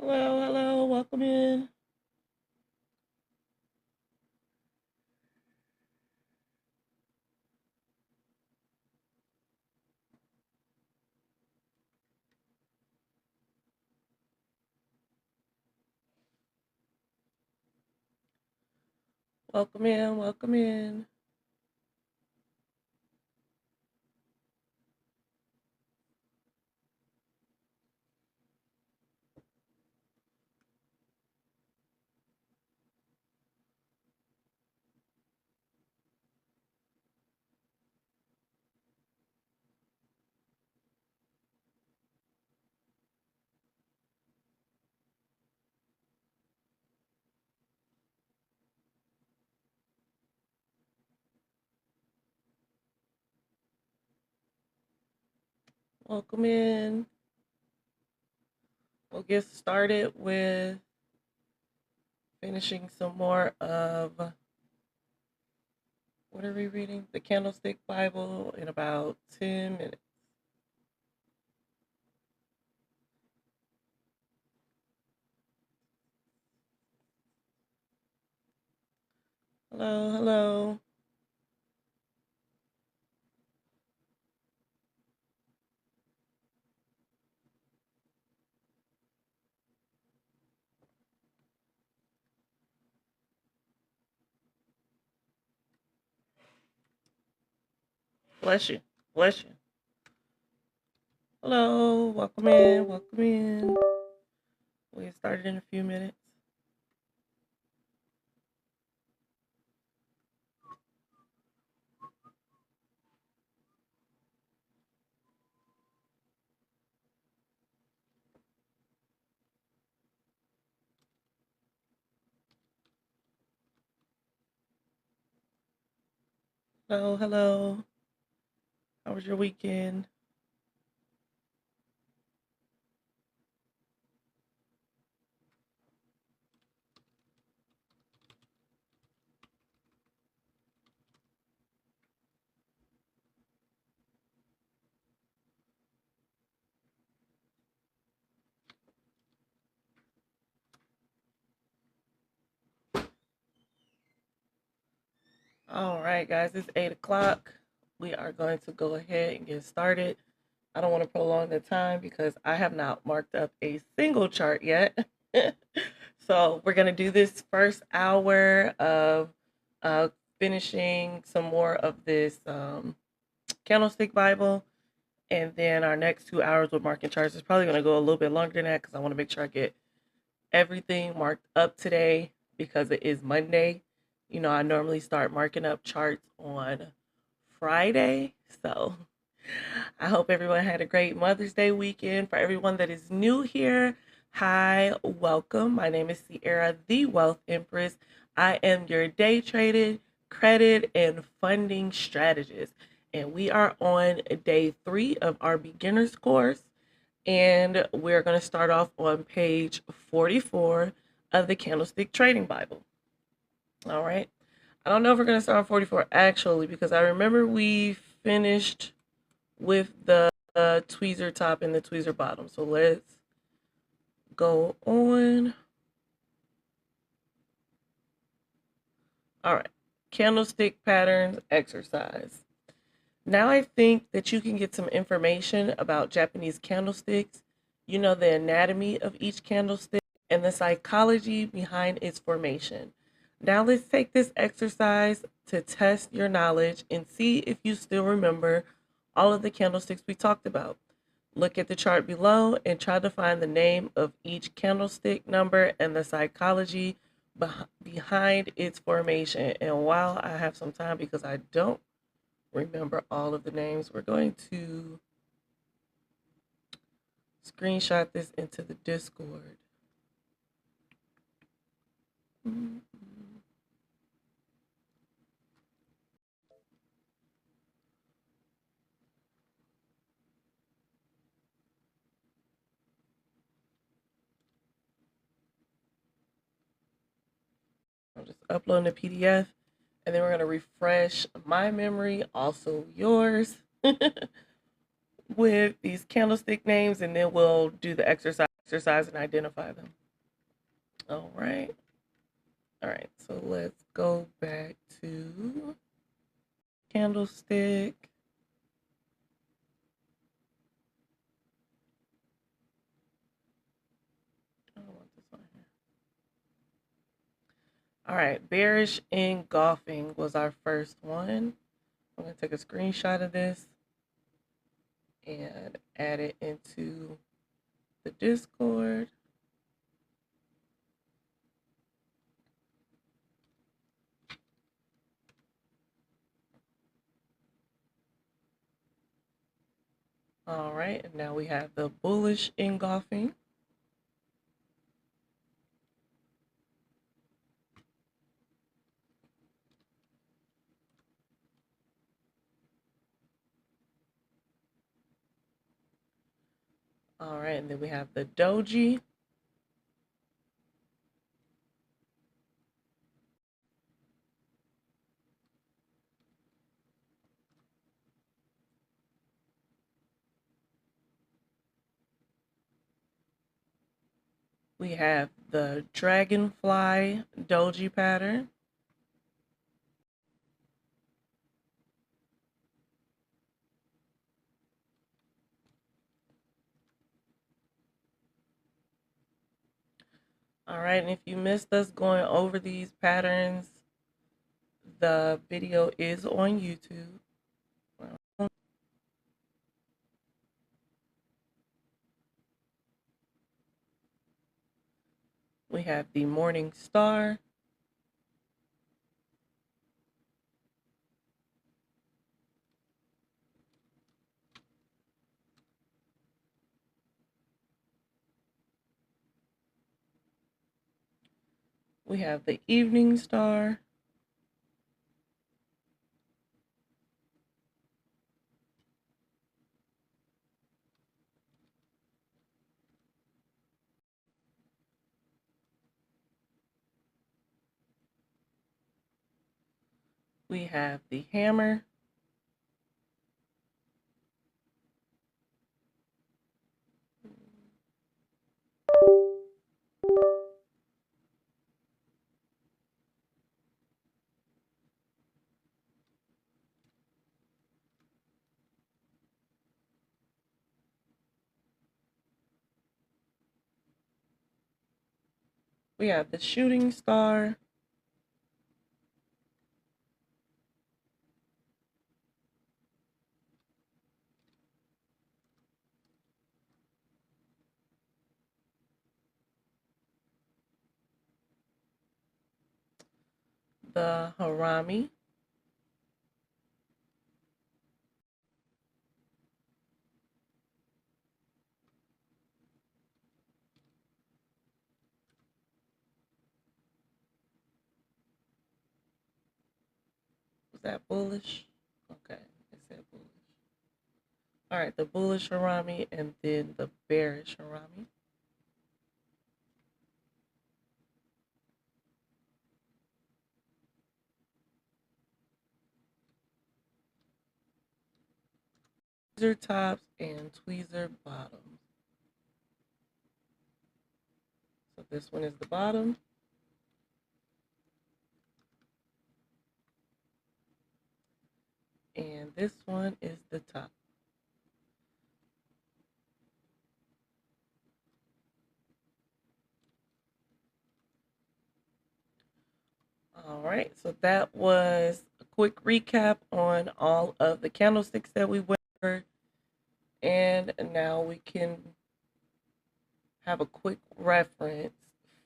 Hello, hello, welcome in. Welcome in, welcome in. Welcome in. We'll get started with finishing some more of what are we reading? The Candlestick Bible in about 10 minutes. Hello, hello. Bless you, bless you. Hello, welcome in, welcome in. We'll get started in a few minutes. Hello, hello. How was your weekend? All right, guys, it's 8 o'clock. We are going to go ahead and get started. I don't want to prolong the time because I have not marked up a single chart yet. So we're going to do this first hour of uh, finishing some more of this Candlestick Bible. And then our next 2 hours with marking charts is probably going to go a little bit longer than that because I want to make sure I get everything marked up today because it is Monday. You know, I normally start marking up charts on Friday. So I hope everyone had a great Mother's Day weekend. For everyone that is new here, hi, welcome. My name is Sierra, the Wealth Empress. I am your day traded, credit, and funding strategist. And we are on day 3 of our beginner's course. And we're going to start off on page 44 of the Candlestick Trading Bible. All right. I don't know if we're going to start on 44 actually, because I remember we finished with the tweezer top and the tweezer bottom. So let's go on. All right. Candlestick patterns exercise. Now I think that you can get some information about Japanese candlesticks. You know the anatomy of each candlestick and the psychology behind its formation. Now let's take this exercise to test your knowledge and see if you still remember all of the candlesticks we talked about. Look at the chart below and try to find the name of each candlestick number and the psychology behind its formation. And while I have some time, because I don't remember all of the names, we're going to screenshot this into the Discord. I'm just uploading the PDF, and then we're going to refresh my memory, also yours, with these candlestick names, and then we'll do the exercise exercise and identify them. All right. All right. So let's go back to candlestick. I don't want this on here. All right. Bearish engulfing was our first one. I'm going to take a screenshot of this and add it into the Discord. All right, and now we have the bullish engulfing. All right, and then we have the doji. We have the dragonfly doji pattern. All right, and if you missed us going over these patterns, the video is on YouTube. We have the morning star. We have the evening star. We have the hammer. We have the shooting star. The harami. Was that bullish? Okay, it said bullish. All right, the bullish harami and then the bearish harami. Tweezer tops and tweezer bottoms. So this one is the bottom. And this one is the top. All right, so that was a quick recap on all of the candlesticks that we went over. And now we can have a quick reference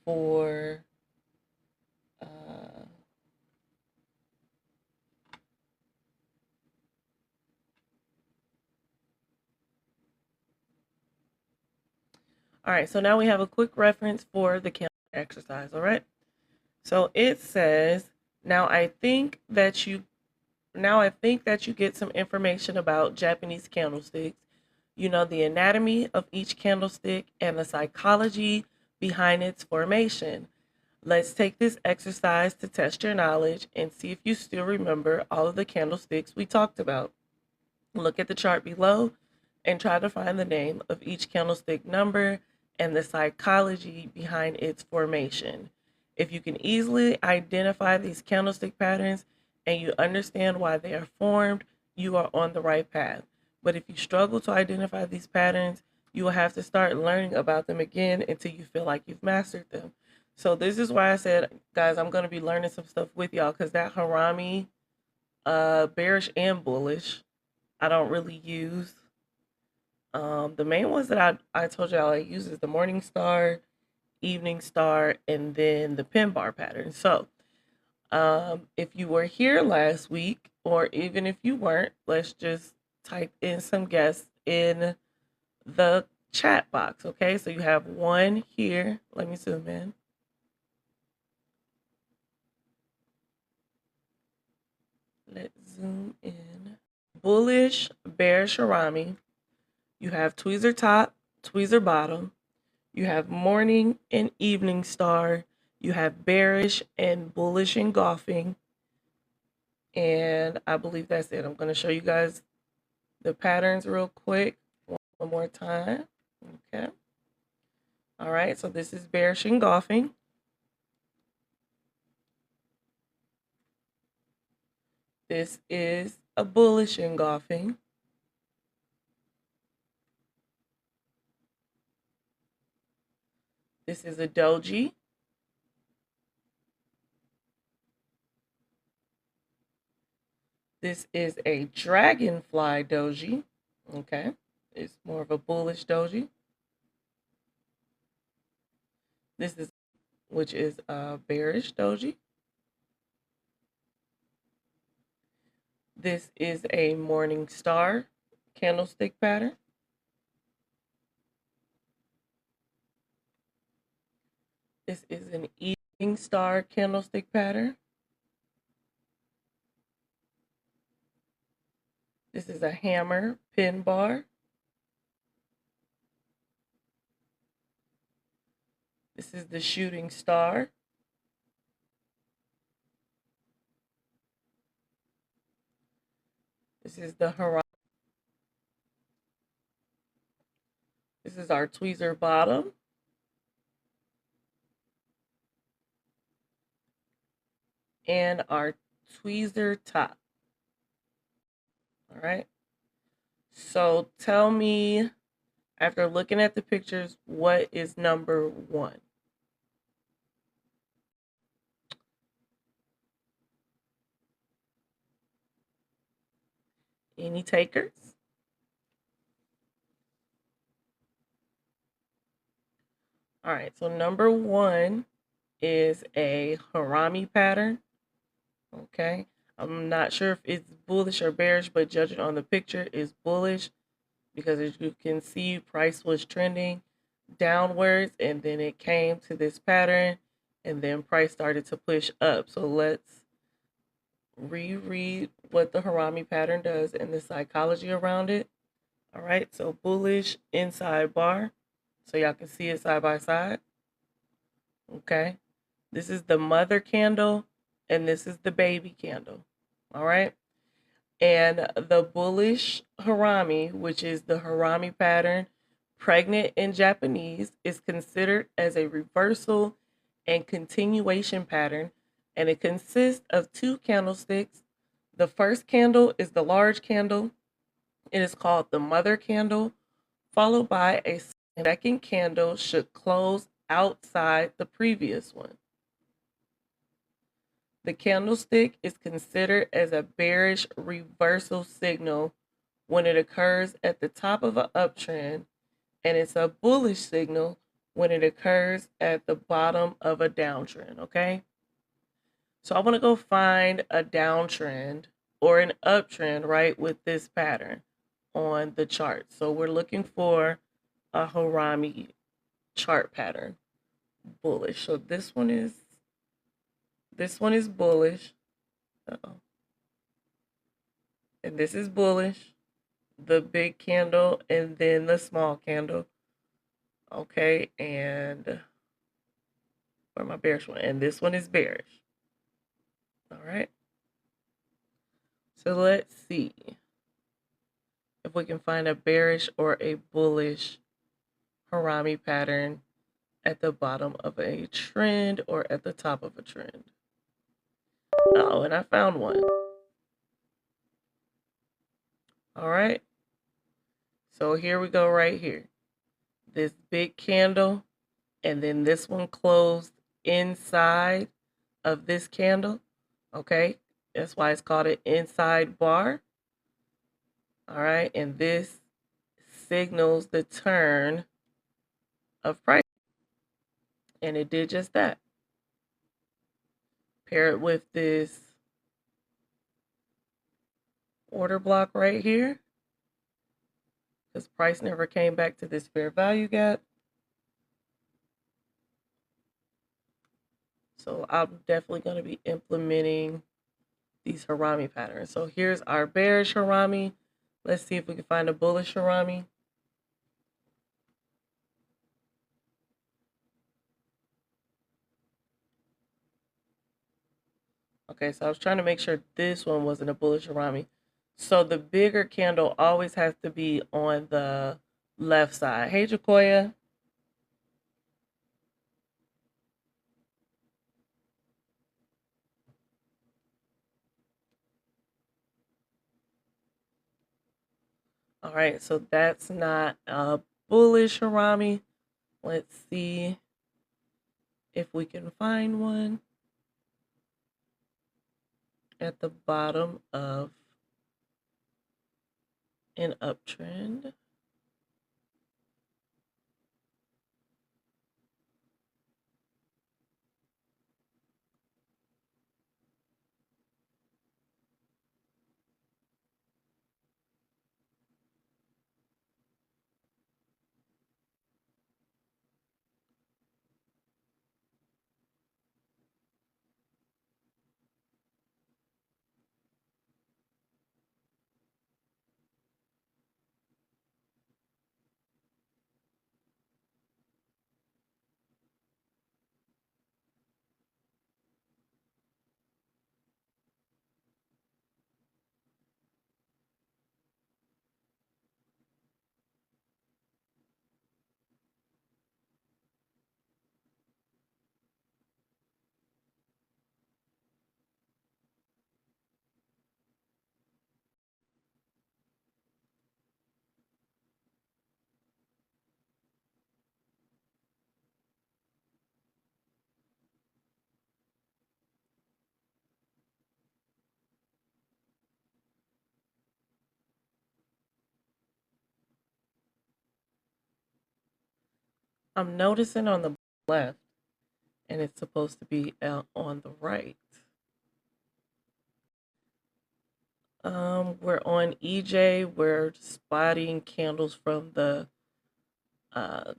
for all right, so now we have a quick reference for the candle exercise, all right? So it says, now I think that you get some information about Japanese candlesticks. You know the anatomy of each candlestick and the psychology behind its formation. Let's take this exercise to test your knowledge and see if you still remember all of the candlesticks we talked about. Look at the chart below and try to find the name of each candlestick number and the psychology behind its formation. If you can easily identify these candlestick patterns and you understand why they are formed, you are on the right path. But if you struggle to identify these patterns, you will have to start learning about them again until you feel like you've mastered them. So this is why I said, guys, I'm going to be learning some stuff with y'all, because that Harami, bearish and bullish, I don't really use. The main ones that I told y'all I use is the Morning Star, Evening Star, and then the pin bar pattern. So if you were here last week, or even if you weren't, let's just type in some guests in the chat box. Okay, so you have one here. Let me zoom in. Let's zoom in. Bullish, bearish Harami. You have tweezer top, tweezer bottom. You have morning and evening star. You have bearish and bullish engulfing. And I believe that's it. I'm going to show you guys the patterns real quick one more time. Okay. All right. So this is bearish engulfing. This is a bullish engulfing. This is a doji. This is a dragonfly doji. Okay. It's more of a bullish doji. This is, which is a bearish doji. This is a morning star candlestick pattern. This is an evening star candlestick pattern. This is a hammer pin bar. This is the shooting star. This is the Harami. This is our tweezer bottom. And our tweezer top. All right. So tell me, after looking at the pictures, what is number one? Any takers? All right, so number one is a Harami pattern. Okay, I'm not sure if it's bullish or bearish, but judging on the picture, is bullish, because as you can see, price was trending downwards and then it came to this pattern and then price started to push up. So let's reread what the Harami pattern does and the psychology around it. All right, so bullish inside bar, so y'all can see it side by side. Okay, this is the mother candle and this is the baby candle. All right, and the bullish Harami, which is the Harami pattern, pregnant in Japanese, is considered as a reversal and continuation pattern, and it consists of two candlesticks. The first candle is the large candle. It is called the mother candle, followed by a second candle should close outside the previous one. The candlestick is considered as a bearish reversal signal when it occurs at the top of an uptrend, and it's a bullish signal when it occurs at the bottom of a downtrend, okay? So I want to go find a downtrend or an uptrend, right, with this pattern on the chart. So we're looking for a Harami chart pattern, bullish. So this one is bullish. Uh-oh. And this is bullish, the big candle and then the small candle. Okay, and where my bearish one? And this one is bearish. All right. So let's see if we can find a bearish or a bullish Harami pattern at the bottom of a trend or at the top of a trend. Oh, and I found one. All right. So here we go right here. This big candle, and then this one closed inside of this candle. Okay. That's why it's called an inside bar. All right. And this signals the turn of price. And it did just that. Pair it with this order block right here, because price never came back to this fair value gap. So I'm definitely going to be implementing these Harami patterns. So here's our bearish Harami. Let's see if we can find a bullish Harami. Okay, so I was trying to make sure this one wasn't a bullish Harami. So the bigger candle always has to be on the left side. Hey, Jacoya. All right, so that's not a bullish Harami. Let's see if we can find one at the bottom of an uptrend. I'm noticing on the left, and it's supposed to be out on the right. We're on EJ. We're spotting candles from the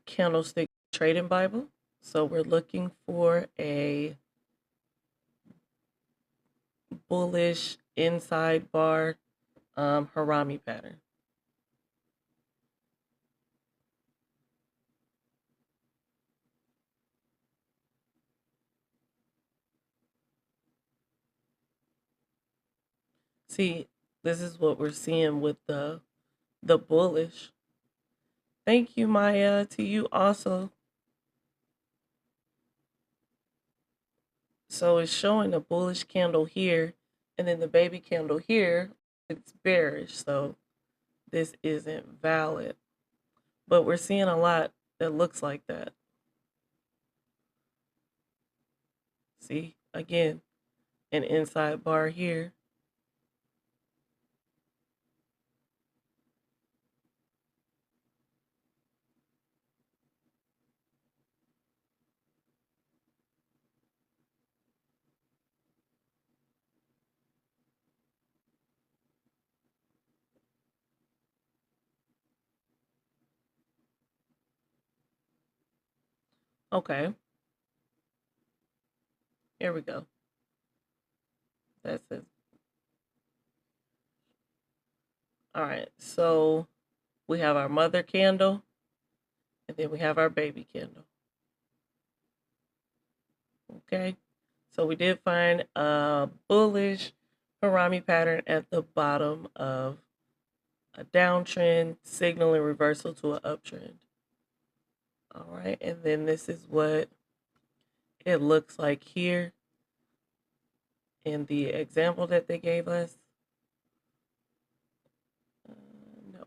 Candlestick Trading Bible. So we're looking for a bullish inside bar Harami pattern. See, this is what we're seeing with the bullish. Thank you, Maya. To you also. So it's showing a bullish candle here, and then the baby candle here, it's bearish. So this isn't valid. But we're seeing a lot that looks like that. See, again, an inside bar here. Okay, here we go. That's it. All right, so we have our mother candle, and then we have our baby candle. Okay, so we did find a bullish Harami pattern at the bottom of a downtrend, signaling reversal to an uptrend. All right, and then this is what it looks like here in the example that they gave us. No.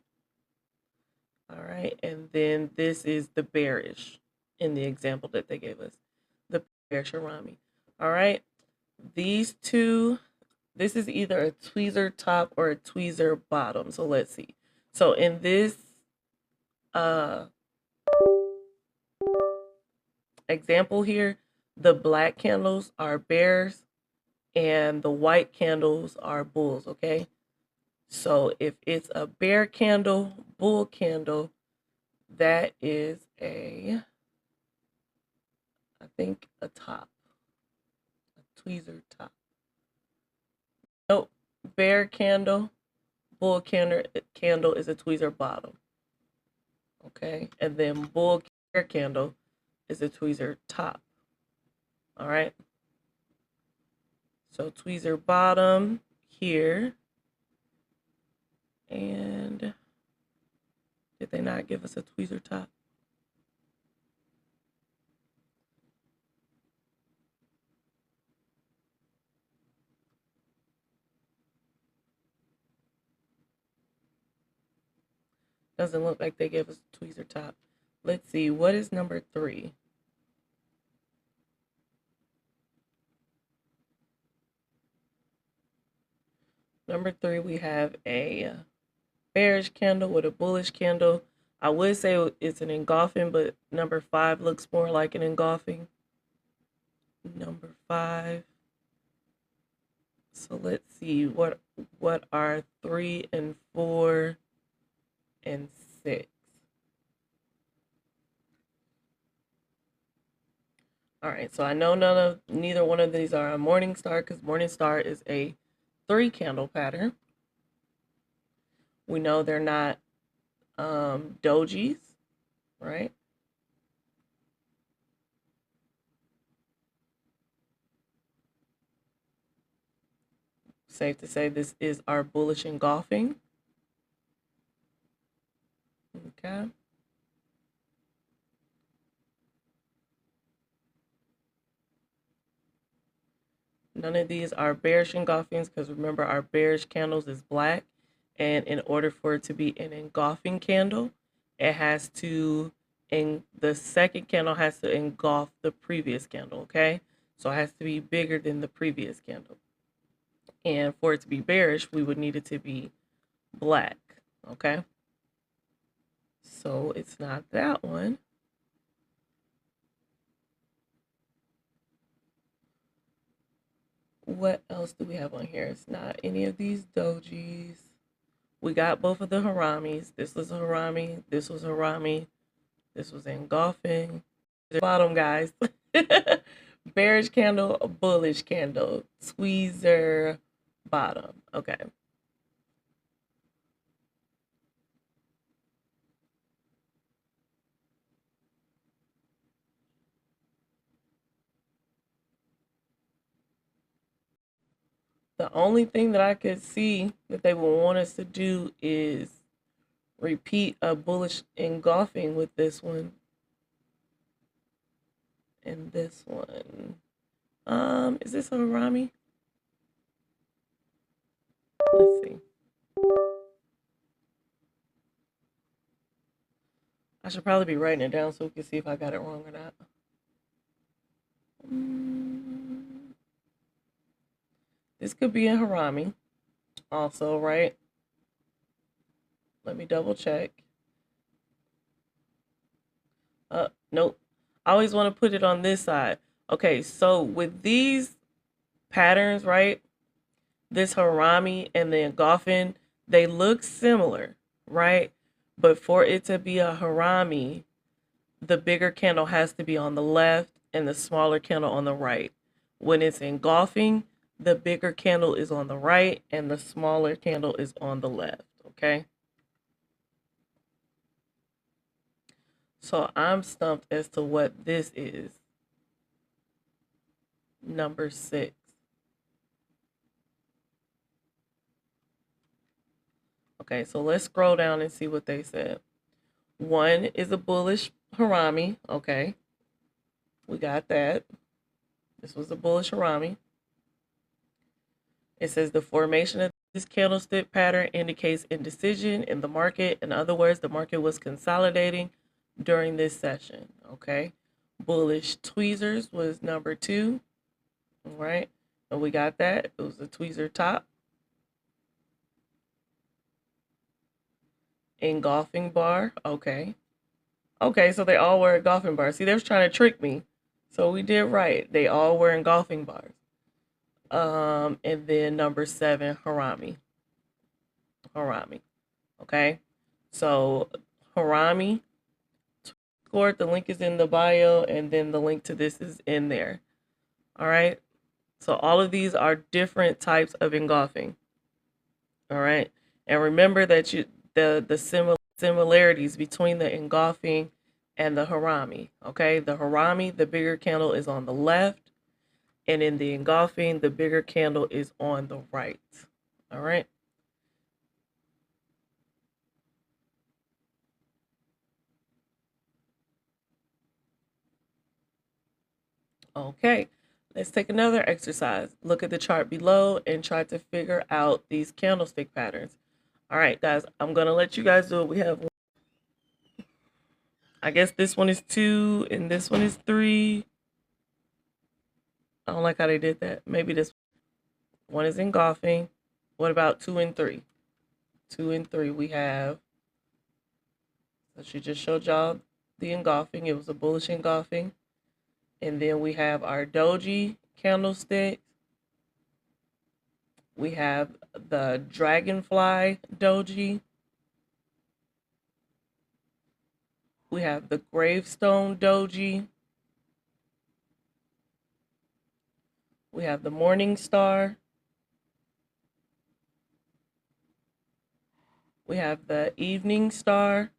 All right, and then this is the bearish in the example that they gave us, the bearish harami. All right, these two, this is either a tweezer top or a tweezer bottom. So let's see. So in this uh example here, the black candles are bears and the white candles are bulls, okay? So if it's a bear candle, bull candle, that is a, I think, a top, a tweezer top. Nope, bear candle, bull candle is a tweezer bottom, okay? And then bull bear candle is a tweezer top, all right? So tweezer bottom here. And did they not give us a tweezer top? Doesn't look like they gave us a tweezer top. Let's see, what is number 3? Number 3, we have a bearish candle with a bullish candle. I would say it's an engulfing, but number 5 looks more like an engulfing. Number 5. So let's see, what are 3 and 4 and 6? All right, so I know neither one of these are a morning star because morning star is a 3 candle pattern. We know they're not dojis, right? Safe to say this is our bullish engulfing. Okay. None of these are bearish engulfings because remember our bearish candles is black, and in order for it to be an engulfing candle, it has to, the second candle has to engulf the previous candle, okay? So it has to be bigger than the previous candle. And for it to be bearish, we would need it to be black, okay? So it's not that one. What else do we have on here? It's not any of these dojis. We got both of the haramis. This was a harami. This was a harami. This was engulfing. Bottom, guys. Bearish candle, bullish candle, tweezer bottom. Okay. The only thing that I could see that they would want us to do is repeat a bullish engulfing with this one and this one. Is this a harami? Let's see. I should probably be writing it down so we can see if I got it wrong or not. This could be a harami also, right? Let me double check. Nope. I always want to put it on this side. Okay, so with these patterns, right? This harami and the engulfing, they look similar, right? But for it to be a harami, the bigger candle has to be on the left and the smaller candle on the right. When it's engulfing, the bigger candle is on the right and the smaller candle is on the left, okay? So I'm stumped as to what this is. Number 6. Okay, so let's scroll down and see what they said. 1 is a bullish Harami. Okay, we got that. This was a bullish Harami. It says the formation of this candlestick pattern indicates indecision in the market. In other words, the market was consolidating during this session. Okay. Bullish tweezers was number 2. All right. And we got that. It was a tweezer top. Engulfing bar. Okay. Okay, so they all were engulfing bars. See, they was trying to trick me. So we did right. They all were engulfing bars. And then number 7, Harami. Harami. Okay. So Harami scored. The link is in the bio, and then the link to this is in there. All right. So all of these are different types of engulfing. All right. And remember that the similarities between the engulfing and the Harami. Okay. The Harami, the bigger candle is on the left, and in the engulfing, the bigger candle is on the right. All right. Okay, let's take another exercise. Look at the chart below and try to figure out these candlestick patterns. All right, guys, I'm going to let you guys do it. We have, I guess this one is 2 and this one is 3. I don't like how they did that. Maybe this one is engulfing. What about 2 and 3? 2 and 3 we have. So she just showed y'all the engulfing. It was a bullish engulfing. And then we have our doji candlestick. We have the dragonfly doji. We have the gravestone doji. We have the morning star. We have the evening star.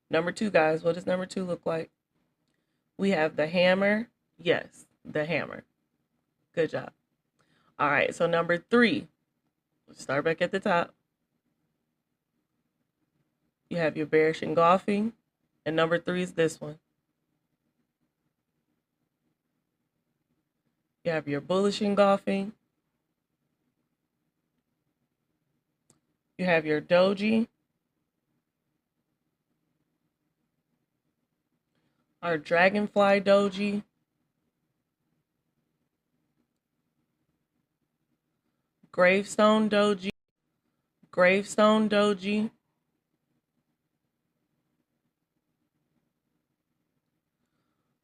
Number 2, guys, what does number 2 look like? We have the hammer. Yes, the hammer. Good job. All right, so number 3, let's start back at the top. You have your bearish engulfing, and number 3 is this one. You have your bullish engulfing. You have your doji. Our dragonfly doji. Gravestone doji. Gravestone doji.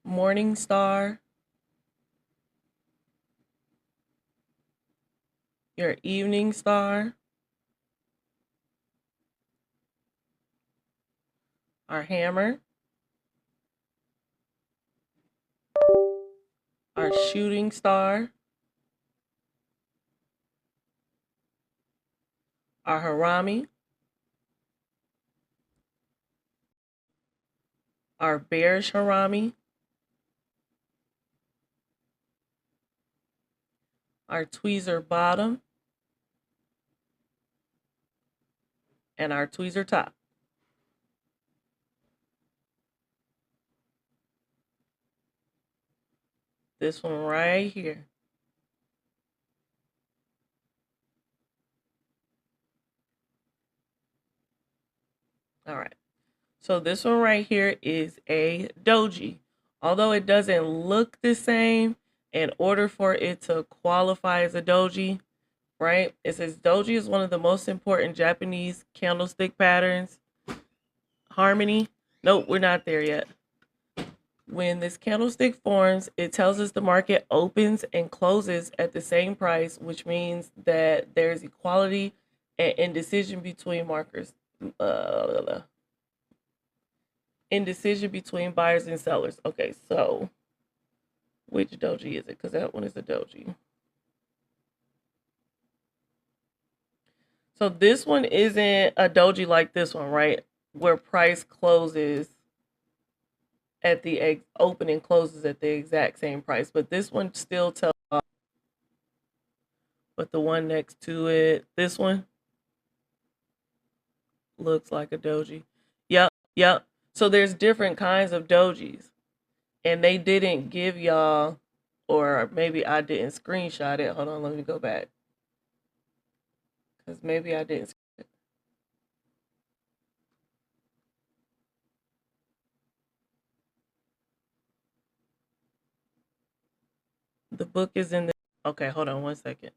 Morning star. Your evening star. Our hammer. Our shooting star. Our harami. Our bearish harami. Our tweezer bottom. And our tweezer top. This one right here. All right. So this one right here is a doji. Although it doesn't look the same, in order for it to qualify as a doji, right? It says doji is one of the most important Japanese candlestick patterns. Harmony. Nope, we're not there yet. When this candlestick forms, it tells us the market opens and closes at the same price, which means that there's equality and indecision between markers. Indecision between buyers and sellers. Okay, so which doji is it? Because that one is a doji. So this one isn't a doji like this one, right? Where price closes at the opening closes at the exact same price. But this one still tells, but the one next to it, this one looks like a doji. Yep, yep. So there's different kinds of dojis, and they didn't give y'all, or maybe I didn't screenshot it. Hold on, let me go back, because maybe I didn't. The book is in the. Okay, hold on one second.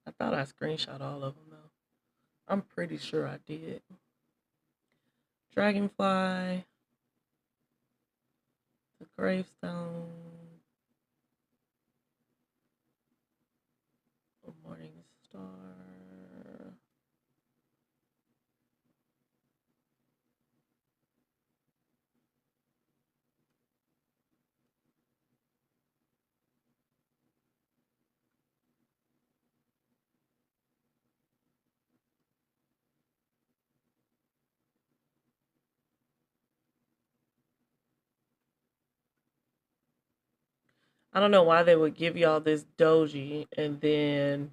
I thought I screenshot all of them though. I'm pretty sure I did. Dragonfly, the gravestone, the morning star. I don't know why they would give y'all this doji and then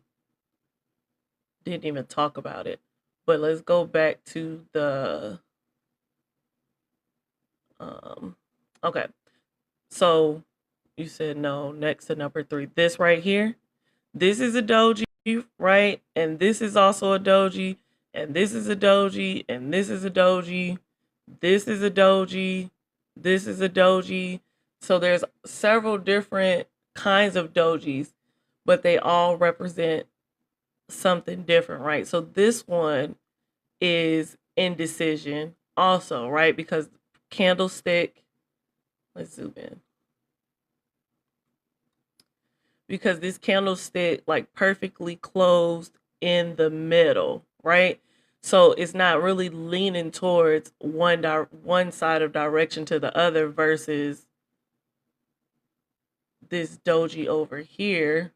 didn't even talk about it. But let's go back to the um okay. So you said no, next to number 3. This right here, this is a doji, right? And this is also a doji, and this is a doji, and this is a doji. This is a doji. This is a doji. So there's several different kinds of dojis, but they all represent something different, right? So this one is indecision also, right? Because candlestick, let's zoom in. Because this candlestick like perfectly closed in the middle, right? So it's not really leaning towards one side of direction to the other versus this doji over here,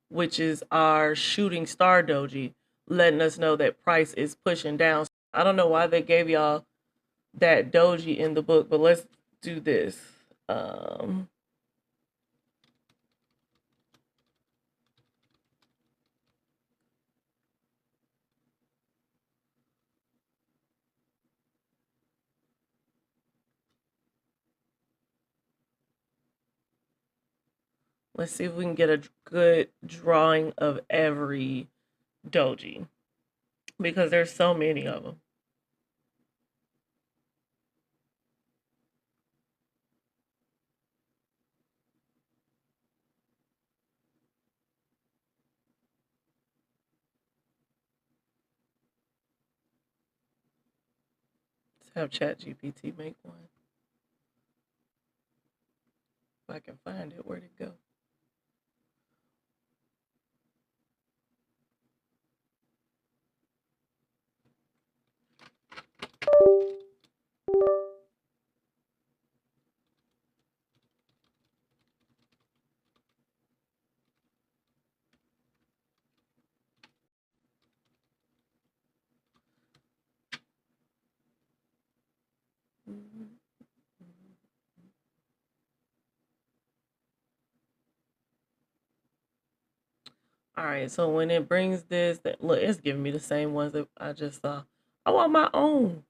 which is our shooting star doji, letting us know that price is pushing down. I don't know why they gave y'all that doji in the book, but let's do this. Um, let's see if we can get a good drawing of every doji because there's so many of them. Let's have ChatGPT make one. If I can find it, where'd it go? All right, so when it brings this, look, it's giving me the same ones that I just saw. I want my own.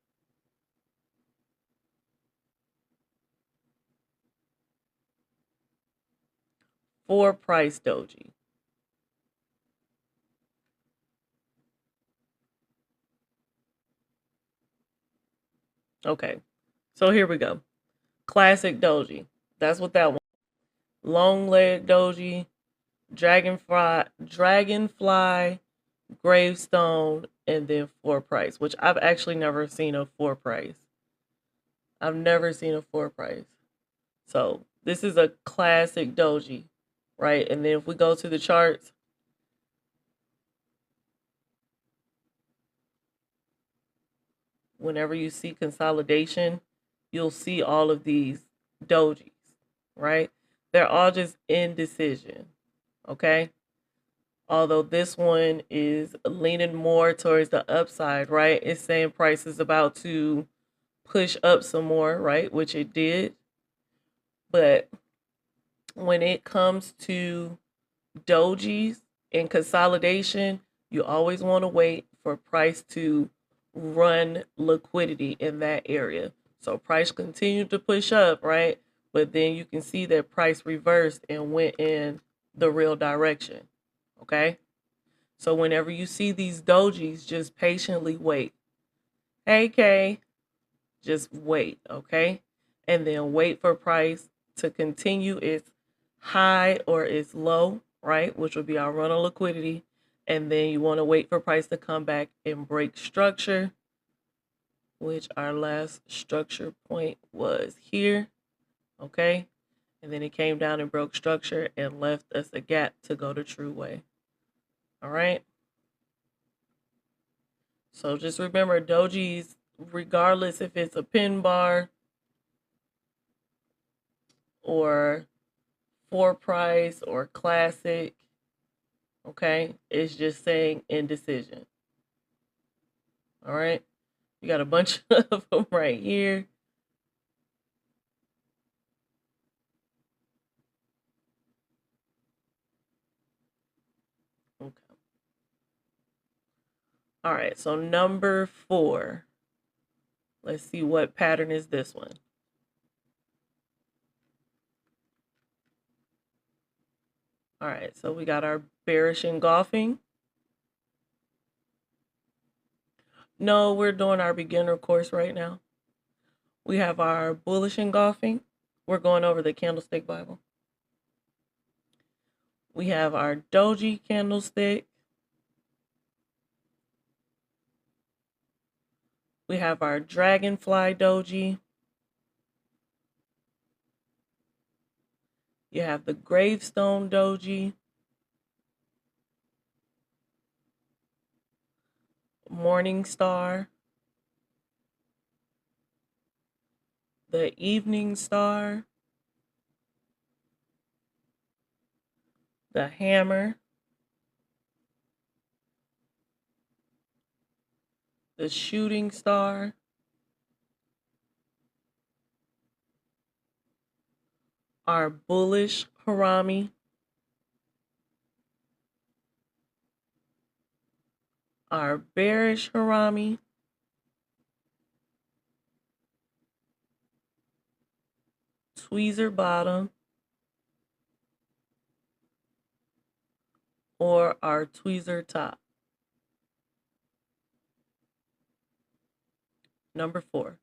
For price doji. Okay, so here we go. Classic doji. That's what that one. Long leg doji, dragonfly, gravestone, and then for price, which I've actually never seen a for price. I've never seen a for price. So this is a classic doji, right? And then if we go to the charts, whenever you see consolidation, you'll see all of these dojis, right? They're all just indecision, okay? Although this one is leaning more towards the upside, right? It's saying price is about to push up some more, right? Which it did. But when it comes to dojis and consolidation, you always want to wait for price to run liquidity in that area. So price continued to push up, right? But then you can see that price reversed and went in the real direction. Okay? So whenever you see these dojis, just patiently wait. Hey Kay, just wait, okay? And then wait for price to continue its high or its low, right? Which would be our run on liquidity. And then you want to wait for price to come back and break structure, which our last structure point was here, okay? And then it came down and broke structure and left us a gap to go to true way. All right. So just remember dojis, regardless if it's a pin bar or for price or classic, okay, it's just saying indecision. All right. You got a bunch of them right here. Okay. All right. So number 4. Let's see what pattern is this one. All right. So we got our bearish engulfing. No, we're doing our beginner course right now. We have our bullish engulfing. We're going over the candlestick Bible. We have our doji candlestick. We have our dragonfly doji. You have the gravestone doji. Morning star. The evening star. The hammer. The shooting star. Our bullish harami. Our bearish harami. Tweezer bottom. Or our tweezer top. Number 4.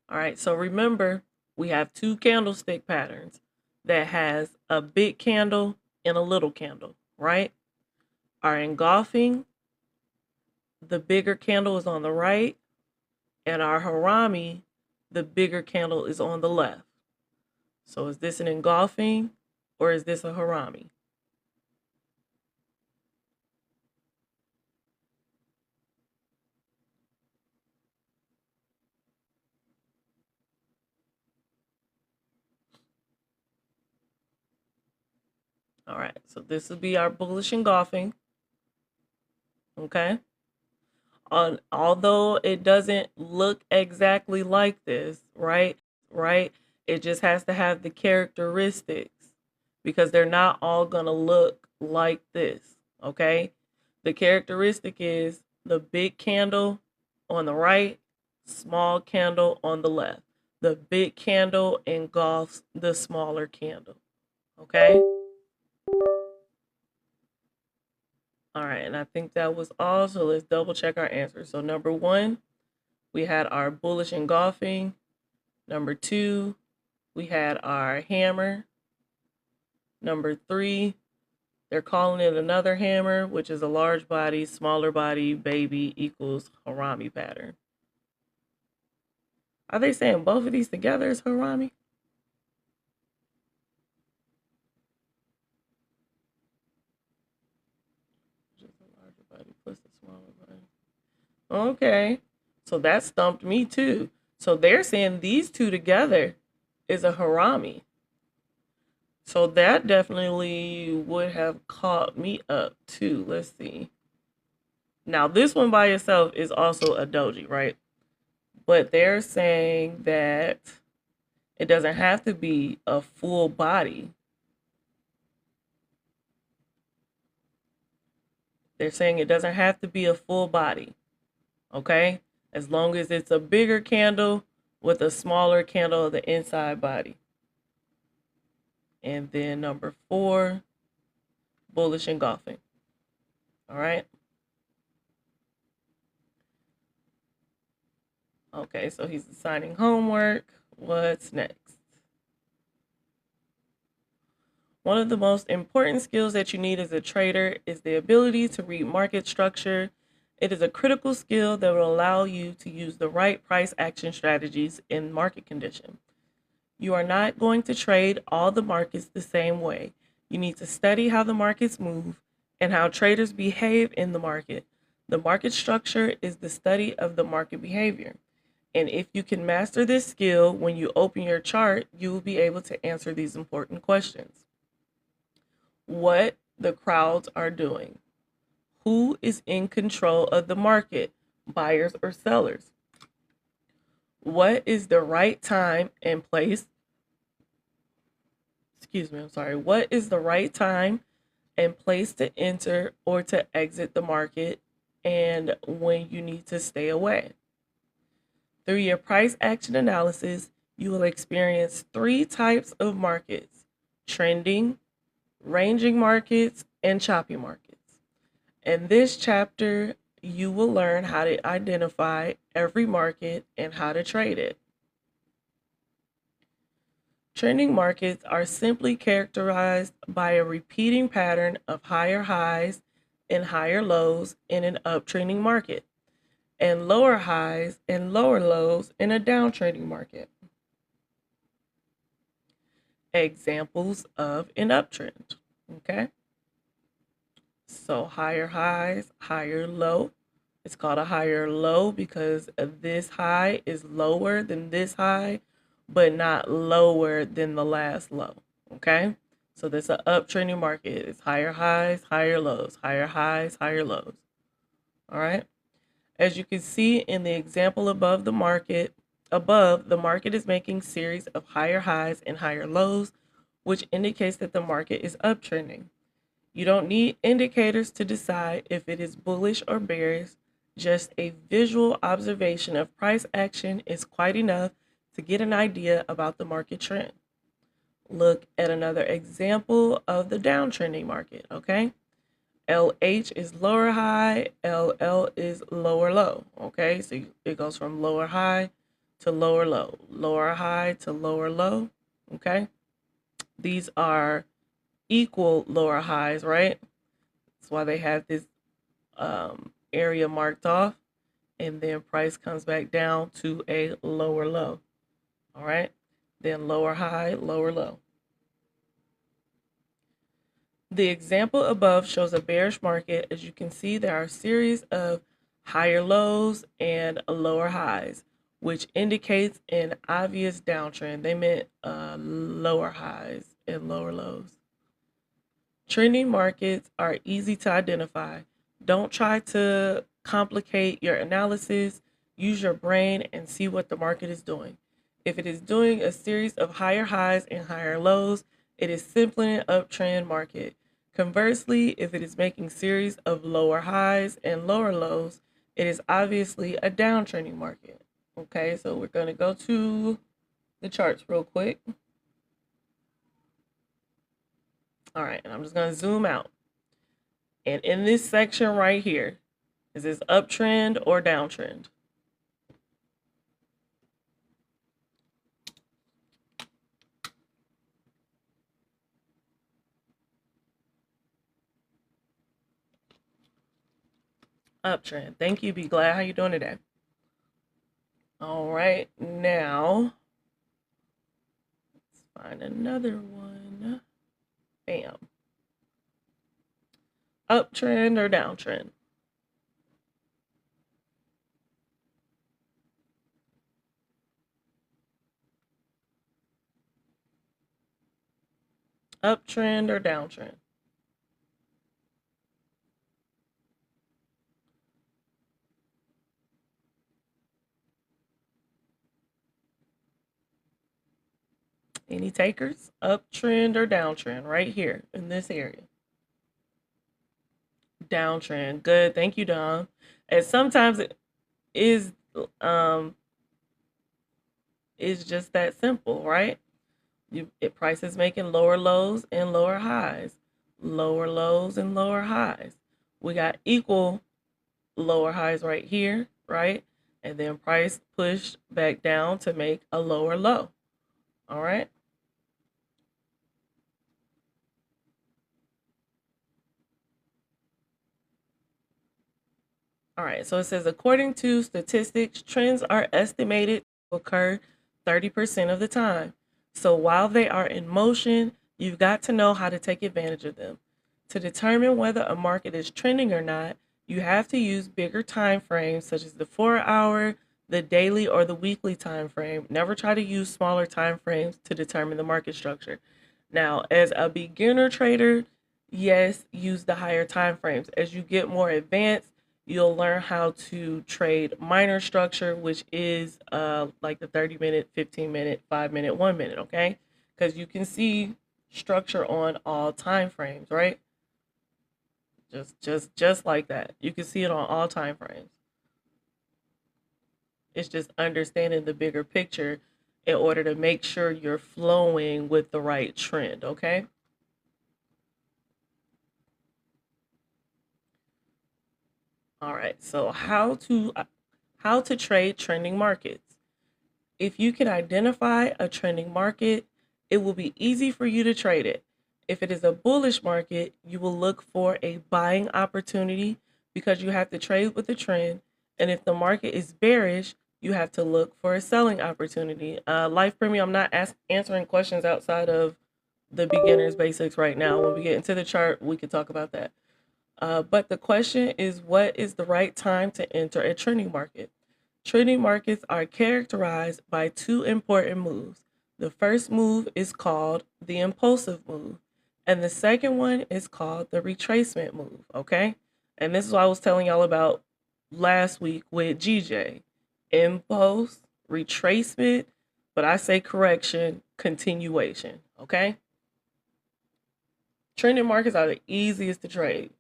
All right, so remember, we have 2 candlestick patterns that has a big candle and a little candle, right? Our engulfing, the bigger candle is on the right, and our harami, the bigger candle is on the left. So is this an engulfing or is this a harami? All right, so this will be our bullish engulfing. Okay. Although it doesn't look exactly like this, right? Right? It just has to have the characteristics because they're not all going to look like this, okay? The characteristic is the big candle on the right, small candle on the left. The big candle engulfs the smaller candle, okay? All right, and I think that was all. So let's double check our answers. So number 1, we had our bullish engulfing. Number 2, we had our hammer. Number 3, they're calling it another hammer, which is a large body, smaller body, baby equals harami pattern. Are they saying both of these together is harami? Just a larger body plus a smaller body. Okay, so that stumped me too. So they're saying these two together is a harami. So that definitely would have caught me up too. Let's see. Now, this one by itself is also a doji, right? But they're saying that it doesn't have to be a full body. They're saying it doesn't have to be a full body, okay? As long as it's a bigger candle with a smaller candle of the inside body. And then number 4, bullish engulfing. All right. Okay, so he's assigning homework. What's next? One of the most important skills that you need as a trader is the ability to read market structure. It is a critical skill that will allow you to use the right price action strategies in market condition. You are not going to trade all the markets the same way. You need to study how the markets move and how traders behave in the market. The market structure is the study of the market behavior. And if you can master this skill, when you open your chart, you will be able to answer these important questions. What the crowds are doing. Who is in control of the market, buyers or sellers? What is the right time and place? What is the right time and place to enter or to exit the market, and when you need to stay away? Through your price action analysis, you will experience 3 types of markets: trending, ranging markets, and choppy markets. In this chapter, you will learn how to identify every market and how to trade it. Trending markets are simply characterized by a repeating pattern of higher highs and higher lows in an uptrending market, and lower highs and lower lows in a downtrending market. Examples of an uptrend. Okay. So higher highs, higher low. It's called a higher low because this high is lower than this high, but not lower than the last low. Okay. So this is an uptrending market. It's higher highs, higher lows, higher highs, higher lows. All right. As you can see in the example above, the market is making series of higher highs and higher lows, which indicates that the market is uptrending. You don't need indicators to decide if it is bullish or bearish. Just a visual observation of price action is quite enough to get an idea about the market trend. Look at another example of the downtrending market, okay? LH is lower high, LL is lower low, okay? So it goes from lower high to lower low, lower high to lower low, okay? These are equal lower highs, right? That's why they have this area marked off, and then price comes back down to a lower low. All right, then lower high, lower low. The example above shows a bearish market. As you can see, there are a series of higher lows and lower highs, which indicates an obvious downtrend. They meant lower highs and lower lows. Trending markets are easy to identify. Don't try to complicate your analysis. Use your brain and see what the market is doing. If it is doing a series of higher highs and higher lows, it is simply an uptrend market. Conversely, if it is making series of lower highs and lower lows, it is obviously a downtrending market. Okay, so we're going to go to the charts real quick. All right, and I'm just going to zoom out. And in this section right here, is this uptrend or downtrend? Uptrend. Thank you. Be glad. How you doing today? All right, now let's find another one. Bam. Uptrend or downtrend? Uptrend or downtrend? Any takers? Uptrend or downtrend right here in this area? Downtrend. Good. Thank you, Dom. And sometimes it is um is just that simple, right? Price is making lower lows and lower highs, lower lows and lower highs. We got equal lower highs right here, right? And then price pushed back down to make a lower low. All right. All right. So it says, according to statistics, trends are estimated to occur 30% of the time. So while they are in motion, you've got to know how to take advantage of them. To determine whether a market is trending or not, you have to use bigger time frames such as the 4 hour, the daily, or the weekly time frame. Never try to use smaller time frames to determine the market structure. Now, as a beginner trader, yes, use the higher time frames. As you get more advanced, you'll learn how to trade minor structure, which is like the 30-minute, 15-minute, 5-minute, 1 minute, okay? Because you can see structure on all time frames, right? Just like that. You can see it on all time frames. It's just understanding the bigger picture in order to make sure you're flowing with the right trend, okay? All right. So how to trade trending markets? If you can identify a trending market, it will be easy for you to trade it. If it is a bullish market, you will look for a buying opportunity because you have to trade with the trend. And if the market is bearish, you have to look for a selling opportunity. Life Premium, I'm not answering questions outside of the beginner's basics right now. When we get into the chart, we can talk about that. But the question is, what is the right time to enter a trending market? Trending markets are characterized by two important moves. The first move is called the impulsive move, and the second one is called the retracement move, okay? And this is what I was telling y'all about last week with GJ. Impulse, retracement, but I say correction, continuation, okay? Trending markets are the easiest to trade.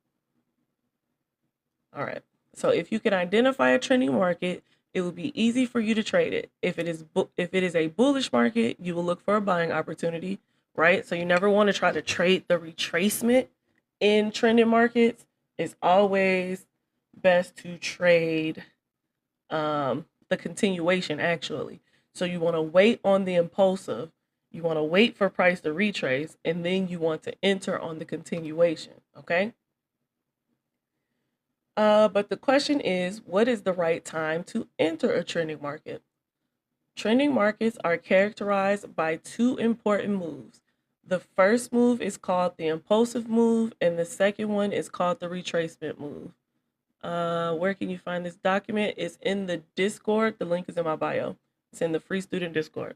All right. So if you can identify a trending market, it will be easy for you to trade it. If it is a bullish market, you will look for a buying opportunity, right? So you never want to try to trade the retracement in trending markets. It's always best to trade the continuation actually. So you want to wait on the impulsive. You want to wait for price to retrace, and then you want to enter on the continuation. Okay. But the question is, what is the right time to enter a trending market? Trending markets are characterized by two important moves. The first move is called the impulsive move, and the second one is called the retracement move. Where can you find this document? It's in the Discord. The link is in my bio. It's in the free student Discord.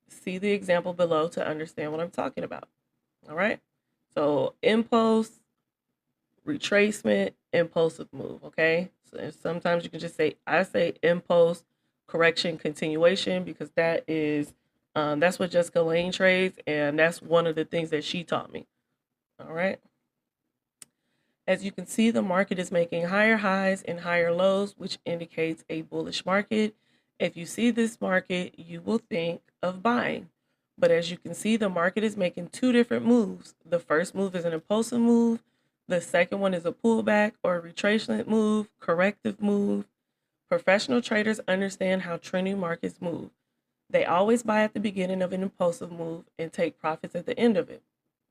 See the example below to understand what I'm talking about. All right. So impulse, retracement, impulsive move. Okay. So sometimes you can just say, I say impulse, correction, continuation, because that's what Jessica Lane trades, and that's one of the things that she taught me. All right. As you can see, the market is making higher highs and higher lows, which indicates a bullish market. If you see this market, you will think of buying. But as you can see, the market is making two different moves. The first move is an impulsive move. The second one is a pullback or a retracement move, corrective move. Professional traders understand how trending markets move. They always buy at the beginning of an impulsive move and take profits at the end of it.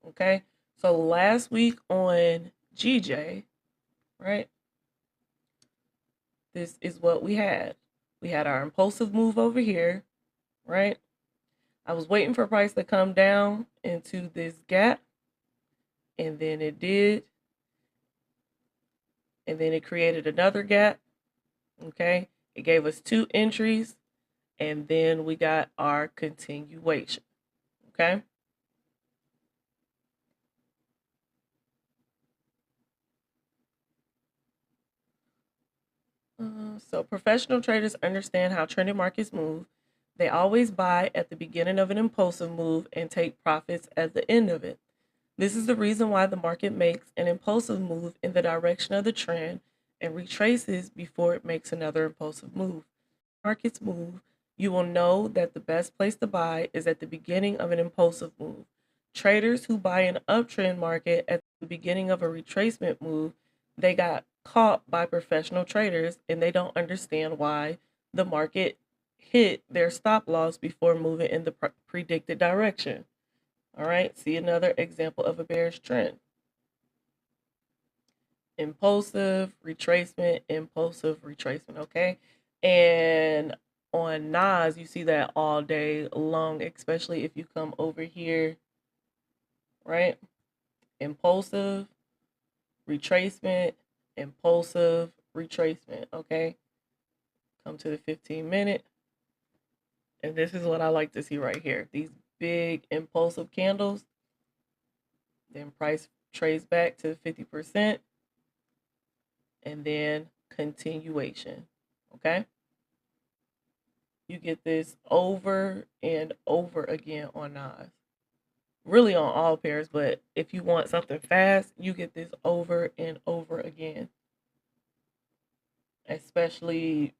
Okay? So last week on GJ, right? This is what we had. We had our impulsive move over here, right? I was waiting for price to come down into this gap, and then it did. And then it created another gap, okay? It gave us two entries, and then we got our continuation, okay? So professional traders understand how trending markets move. They always buy at the beginning of an impulsive move and take profits at the end of it. This is the reason why the market makes an impulsive move in the direction of the trend and retraces before it makes another impulsive move. Markets move, you will know that the best place to buy is at the beginning of an impulsive move. Traders who buy an uptrend market at the beginning of a retracement move, they got caught by professional traders and they don't understand why the market hit their stop loss before moving in the predicted direction. All right, see another example of a bearish trend. Impulsive retracement, okay? And on Nas, you see that all day long, especially if you come over here, right? Impulsive retracement, impulsive retracement, okay? Come to the 15-minute. And this is what I like to see right here. These big impulsive candles. Then price trades back to 50%. And then continuation, okay? You get this over and over again on Nas. Really on all pairs, but if you want something fast, you get this over and over again. Especially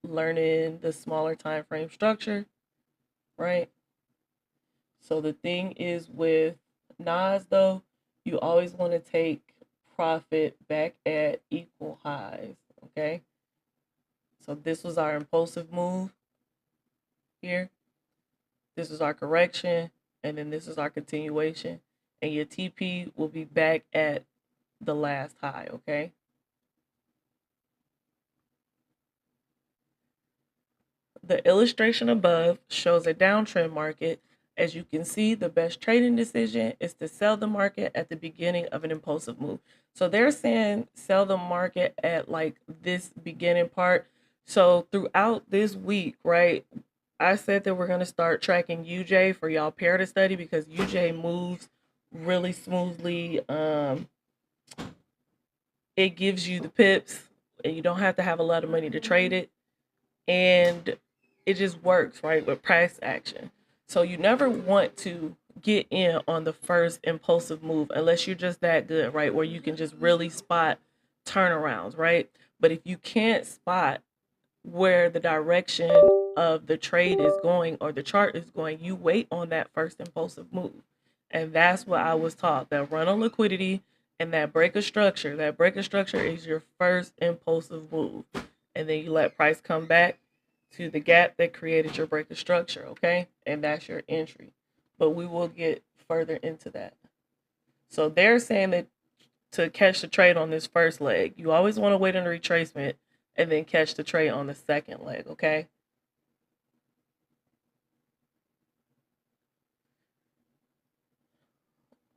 learning the smaller time frame structure, right? So the thing is with Nas though, you always want to take profit back at equal highs, okay? So this was our impulsive move here. This is our correction, and then this is our continuation. And your TP will be back at the last high, okay? The illustration above shows a downtrend market. As you can see, the best trading decision is to sell the market at the beginning of an impulsive move. So they're saying sell the market at like this beginning part. So throughout this week, right, I said that we're going to start tracking UJ for y'all pair to study because UJ moves really smoothly. It gives you the pips and you don't have to have a lot of money to trade it. And it just works, right, with price action. So you never want to get in on the first impulsive move unless you're just that good, right, where you can just really spot turnarounds, right? But if you can't spot where the direction of the trade is going or the chart is going, you wait on that first impulsive move. And that's what I was taught, that run on liquidity and that break of structure. That break of structure is your first impulsive move. And then you let price come back to the gap that created your break of structure, okay? And that's your entry. But we will get further into that. So they're saying that to catch the trade on this first leg, you always want to wait on the retracement and then catch the trade on the second leg, okay?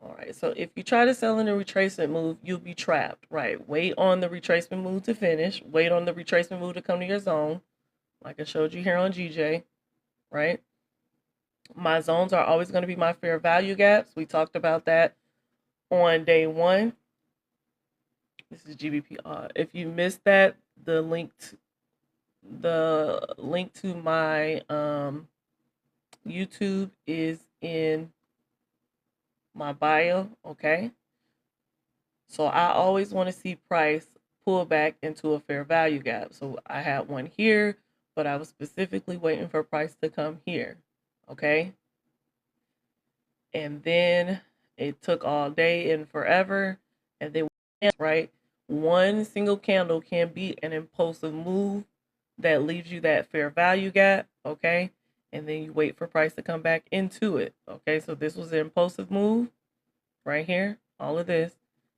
All right, so if you try to sell in a retracement move, you'll be trapped, right? Wait on the retracement move to finish. Wait on the retracement move to come to your zone, like I showed you here on GJ, right? My zones are always going to be my fair value gaps. We talked about that on day one. This is GBP. If you missed that, the link to my YouTube is in my bio, okay? So I always want to see price pull back into a fair value gap. So I had one here, but I was specifically waiting for price to come here, okay? And then it took all day and forever, and then right, one single candle can be an impulsive move that leaves you that fair value gap, okay? And then you wait for price to come back into it, okay? So this was an impulsive move right here, all of this,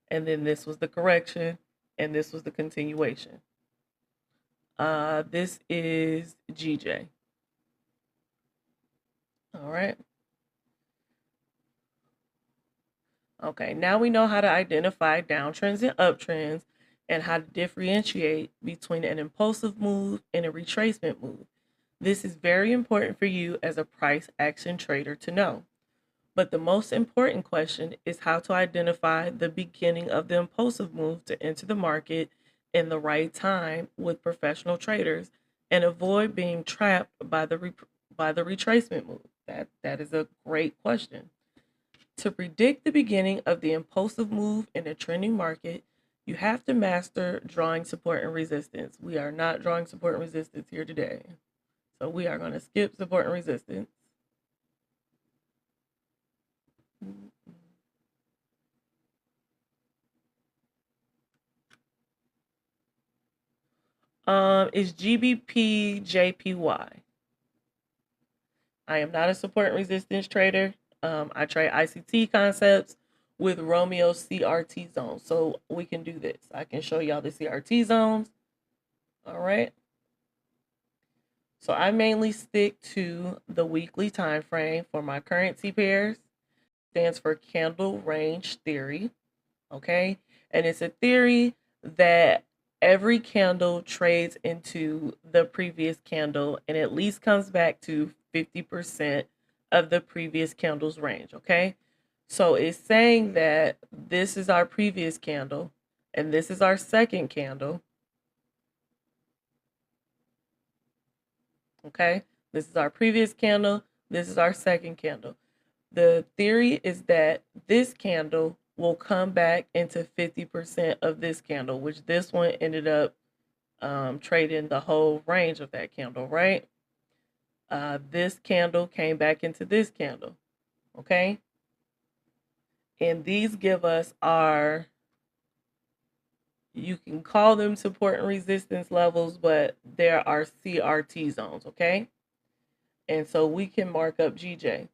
and then this was the correction, and this was the continuation. This is GJ. All right. Okay, now we know how to identify downtrends and uptrends and how to differentiate between an impulsive move and a retracement move. This is very important for you as a price action trader to know. But the most important question is how to identify the beginning of the impulsive move to enter the market in the right time with professional traders and avoid being trapped by the retracement move. That is a great question. To predict the beginning of the impulsive move in a trending market, you have to master drawing support and resistance. We are not drawing support and resistance here today. So we are going to skip support and resistance. Is GBP JPY. I am not a support and resistance trader. I trade ICT concepts with Romeo CRT zones. So we can do this. I can show y'all the CRT zones. All right. So I mainly stick to the weekly time frame for my currency pairs. Stands for candle range theory. Okay. And it's a theory that every candle trades into the previous candle and at least comes back to 50% of the previous candle's range. Okay. So it's saying that this is our previous candle and this is our second candle. Okay. This is our previous candle. This is our second candle. The theory is that this candle will come back into 50% of this candle, which this one ended up trading the whole range of that candle, right? This candle came back into this candle, okay? And these give us our, you can call them support and resistance levels, but there are CRT zones, okay? And so we can mark up GJ.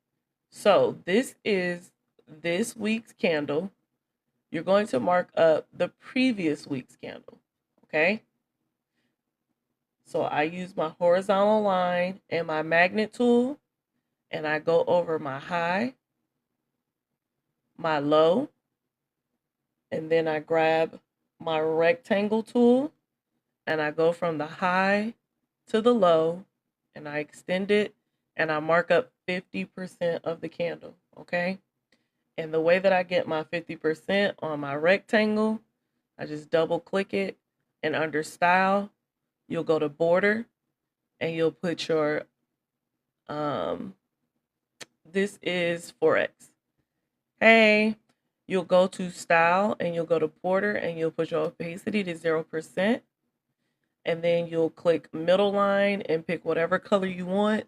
So this is this week's candle. You're going to mark up the previous week's candle, okay? So I use my horizontal line and my magnet tool, and I go over my high, my low, and then I grab my rectangle tool, and I go from the high to the low, and I extend it, and I mark up 50% of the candle, okay? And the way that I get my 50% on my rectangle, I just double click it, and under style, you'll go to border and you'll put your, this is Forex. Hey, you'll go to style and you'll go to border and you'll put your opacity to 0%. And then you'll click middle line and pick whatever color you want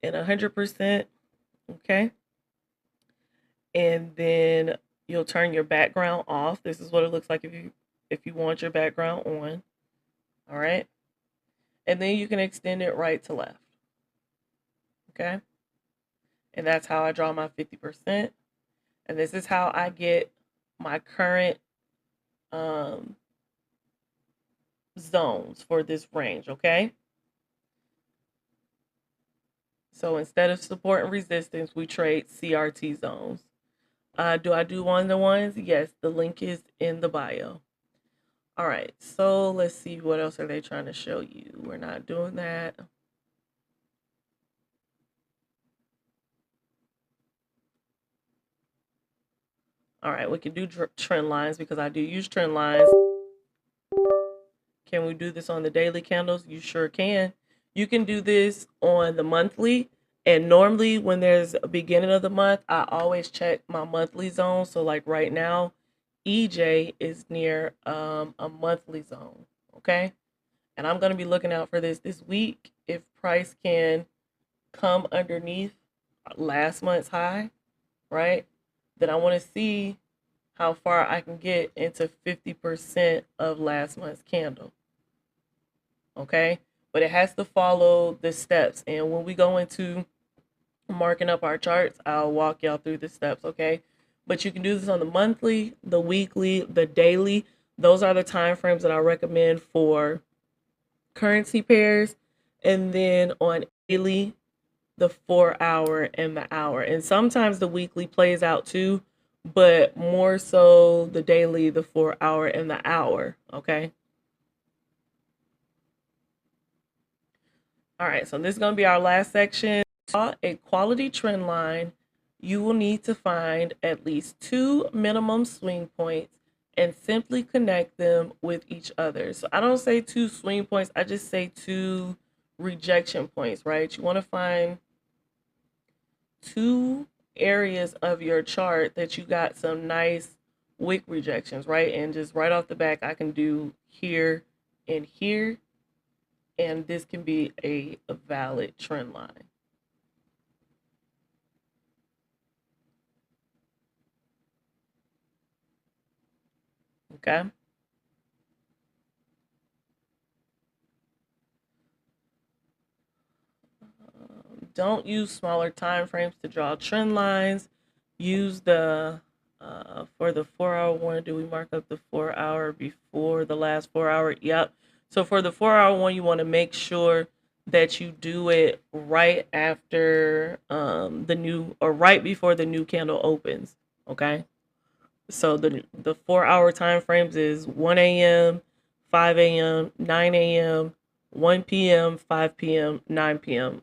and 100%. Okay. And then you'll turn your background off. This is what it looks like if you want your background on. All right. And then you can extend it right to left. Okay. And that's how I draw my 50%. And this is how I get my current zones for this range. Okay. So instead of support and resistance, we trade CRT zones. Do I do one-to-ones? Yes, the link is in the bio. All right, so let's see, what else are they trying to show you? We're not doing that. All right, we can do trend lines because I do use trend lines. Can we do this on the daily candles? You sure can. You can do this on the monthly. And normally when there's a beginning of the month, I always check my monthly zone. So like right now, EJ is near a monthly zone, okay? And I'm going to be looking out for this week. If price can come underneath last month's high, right? Then I want to see how far I can get into 50% of last month's candle. Okay? But it has to follow the steps. And when we go into marking up our charts, I'll walk y'all through the steps, okay? But you can do this on the monthly, the weekly, the daily. Those are the time frames that I recommend for currency pairs. And then on daily, the 4 hour and the hour. And sometimes the weekly plays out too, but more so the daily, the 4 hour and the hour, okay? All right, so this is going to be our last section. A quality trend line you will need to find at least two minimum swing points and simply connect them with each other. So I don't say two swing points, I just say two rejection points, right? You want to find two areas of your chart that you got some nice wick rejections, right? And just right off the back, I can do here and here, and this can be a valid trend line. Okay. Don't use smaller time frames to draw trend lines. Use the for the 4 hour one. Do we mark up the 4 hour before the last 4 hour? Yep. So for the 4 hour one, you want to make sure that you do it right after the new, or right before the new candle opens. Okay. So the 4 hour time frames is 1 a.m., 5 a.m., 9 a.m., 1 p.m., 5 p.m., 9 p.m.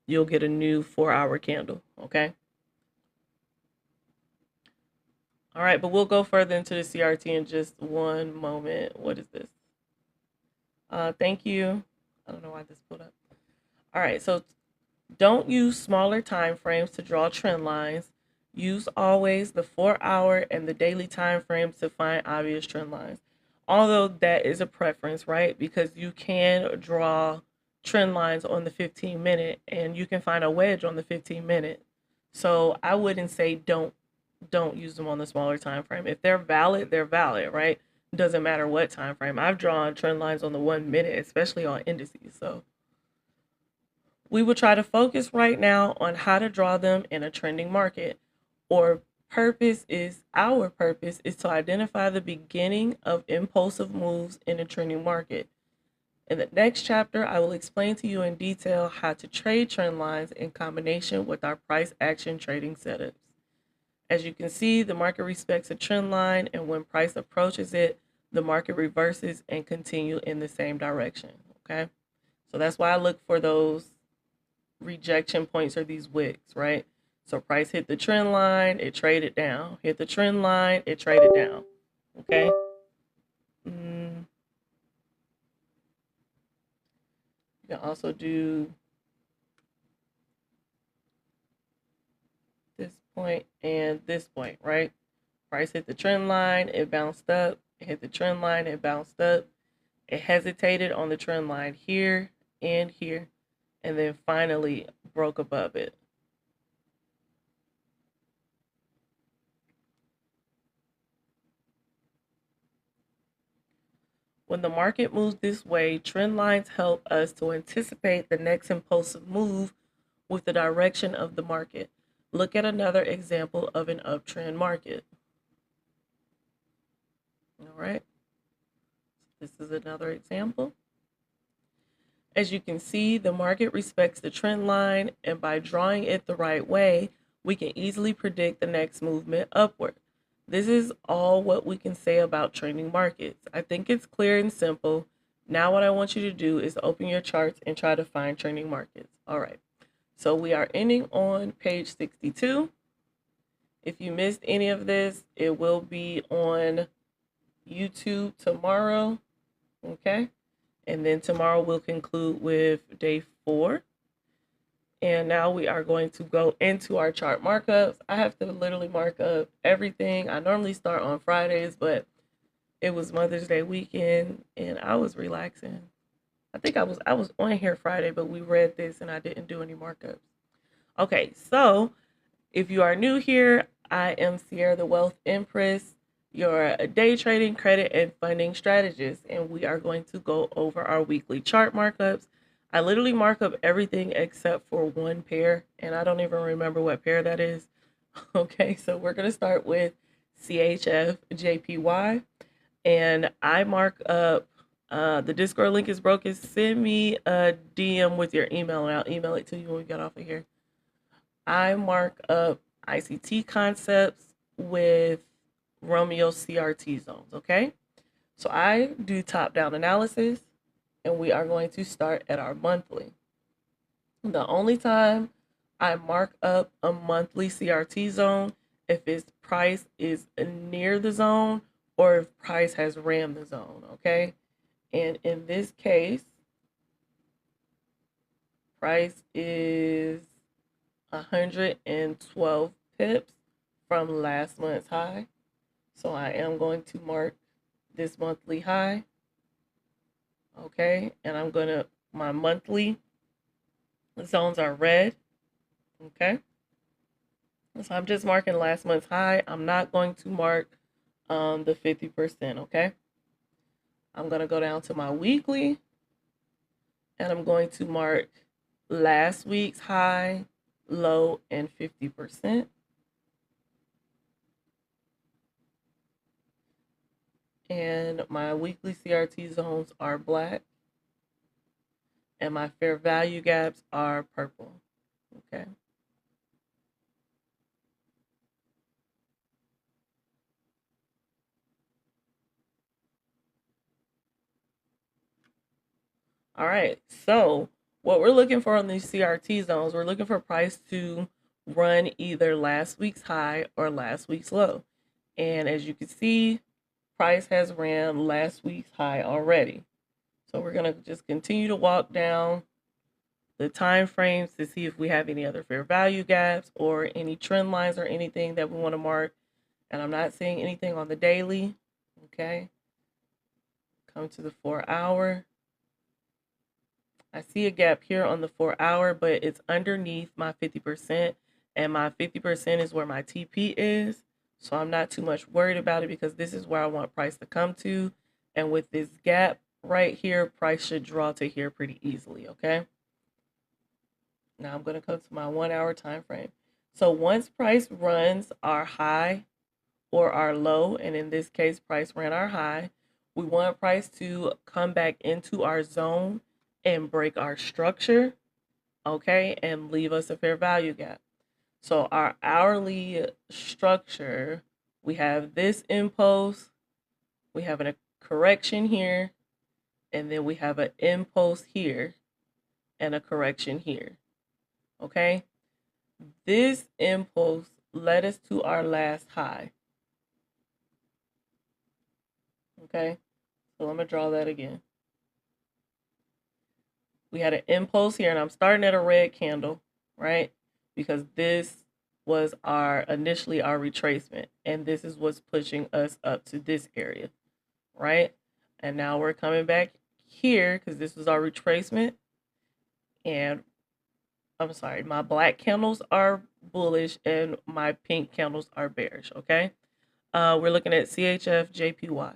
You'll get a new 4 hour candle. Okay. All right, but we'll go further into the CRT in just one moment. What is this? Thank you. I don't know why this pulled up. All right, so don't use smaller time frames to draw trend lines. Use always the 4 hour and the daily time frames to find obvious trend lines. Although that is a preference, right? Because you can draw trend lines on the 15-minute and you can find a wedge on the 15-minute. So I wouldn't say don't use them on the smaller time frame. If they're valid, right? Doesn't matter what time frame. I've drawn trend lines on the 1 minute, especially on indices. So we will try to focus right now on how to draw them in a trending market. Our purpose is to identify the beginning of impulsive moves in a trending market. In the next chapter, I will explain to you in detail how to trade trend lines in combination with our price action trading setups. As you can see, the market respects a trend line, and when price approaches it, the market reverses and continue in the same direction. Okay, so that's why I look for those rejection points, or these wicks, right? So price hit the trend line, it traded down. Hit the trend line, it traded down. Okay. You can also do this point and this point, right? Price hit the trend line, it bounced up. It hit the trend line, it bounced up. It hesitated on the trend line here and here, and then finally broke above it. When the market moves this way, trend lines help us to anticipate the next impulsive move with the direction of the market. Look at another example of an uptrend market. All right, this is another example. As you can see, the market respects the trend line, and by drawing it the right way, we can easily predict the next movement upward. This is all what we can say about trading markets. I think it's clear and simple. Now what I want you to do is open your charts and try to find trading markets. All right, so we are ending on page 62. If you missed any of this, it will be on YouTube tomorrow. Okay. And then tomorrow we'll conclude with day 4. And now we are going to go into our chart markups. I have to literally mark up everything. I normally start on Fridays, but it was Mother's Day weekend and I was relaxing. I think I was on here Friday, but we read this and I didn't do any markups. Okay, so if you are new here, I am Sierra the Wealth Empress, your day trading, credit, and funding strategist, and we are going to go over our weekly chart markups. I literally mark up everything except for one pair, and I don't even remember what pair that is. Okay, so we're going to start with CHF JPY, and I mark up, the Discord link is broken. Send me a DM with your email, and I'll email it to you when we get off of here. I mark up ICT concepts with Romeo CRT zones, okay? So I do top-down analysis, and we are going to start at our monthly. The only time I mark up a monthly CRT zone if its price is near the zone or if price has ran the zone, okay? And in this case, price is 112 pips from last month's high. So I am going to mark this monthly high, okay? And I'm gonna, my monthly zones are red, okay? So I'm just marking last month's high. I'm not going to mark the 50%, okay? I'm going to go down to my weekly and I'm going to mark last week's high, low, and 50%. And my weekly CRT zones are black and my fair value gaps are purple, okay? All right, so what we're looking for on these CRT zones, we're looking for price to run either last week's high or last week's low. And as you can see, price has ran last week's high already. So we're going to just continue to walk down the time frames to see if we have any other fair value gaps or any trend lines or anything that we want to mark. And I'm not seeing anything on the daily. Okay. Come to the 4-hour. I see a gap here on the 4-hour, but it's underneath my 50%. And my 50% is where my TP is. So I'm not too much worried about it because this is where I want price to come to. And with this gap right here, price should draw to here pretty easily, okay? Now I'm going to come to my 1-hour time frame. So once price runs our high or our low, and in this case, price ran our high, we want price to come back into our zone and break our structure, okay, and leave us a fair value gap. So our hourly structure, we have this impulse, we have a correction here, and then we have an impulse here and a correction here, okay? This impulse led us to our last high, okay? So I'm gonna draw that again. We had an impulse here, and I'm starting at a red candle, right? Because this was initially our retracement, and this is what's pushing us up to this area, right? And now we're coming back here because this was our retracement, and I'm sorry, my black candles are bullish and my pink candles are bearish, okay? We're looking at CHF JPY.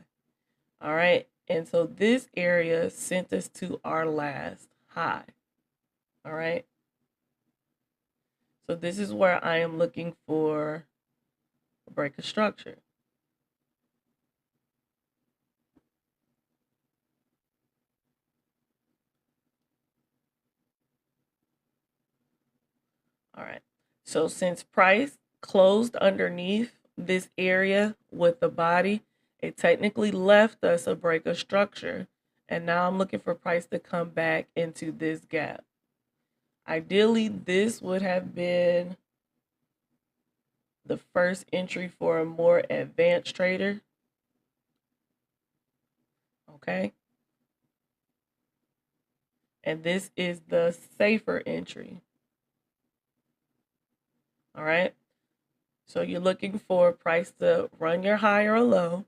All right. And so this area sent us to our last high. All right. So this is where I am looking for a break of structure. All right. So since price closed underneath this area with the body, it technically left us a break of structure. And now I'm looking for price to come back into this gap. Ideally, this would have been the first entry for a more advanced trader. Okay. And this is the safer entry. All right. So you're looking for price to run your high or low,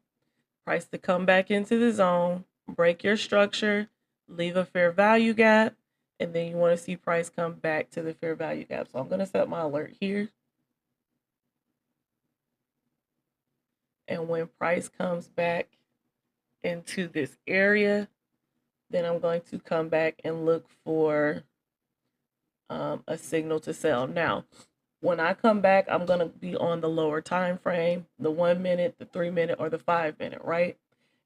price to come back into the zone, break your structure, leave a fair value gap, and then you want to see price come back to the fair value gap. So I'm going to set my alert here. And when price comes back into this area, then I'm going to come back and look for a signal to sell. Now, when I come back, I'm going to be on the lower time frame, the 1 minute, the 3 minute, or the 5 minute, right?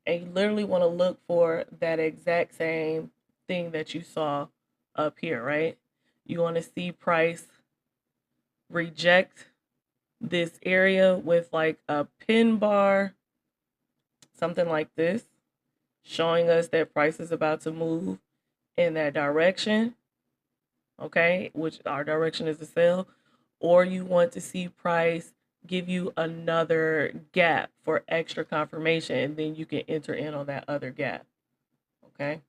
And you literally want to look for that exact same thing that you saw up here, right? You want to see price reject this area with like a pin bar, something like this, showing us that price is about to move in that direction. okay, which our direction is to sell, or you want to see price give you another gap for extra confirmation, and then you can enter in on that other gap, okay?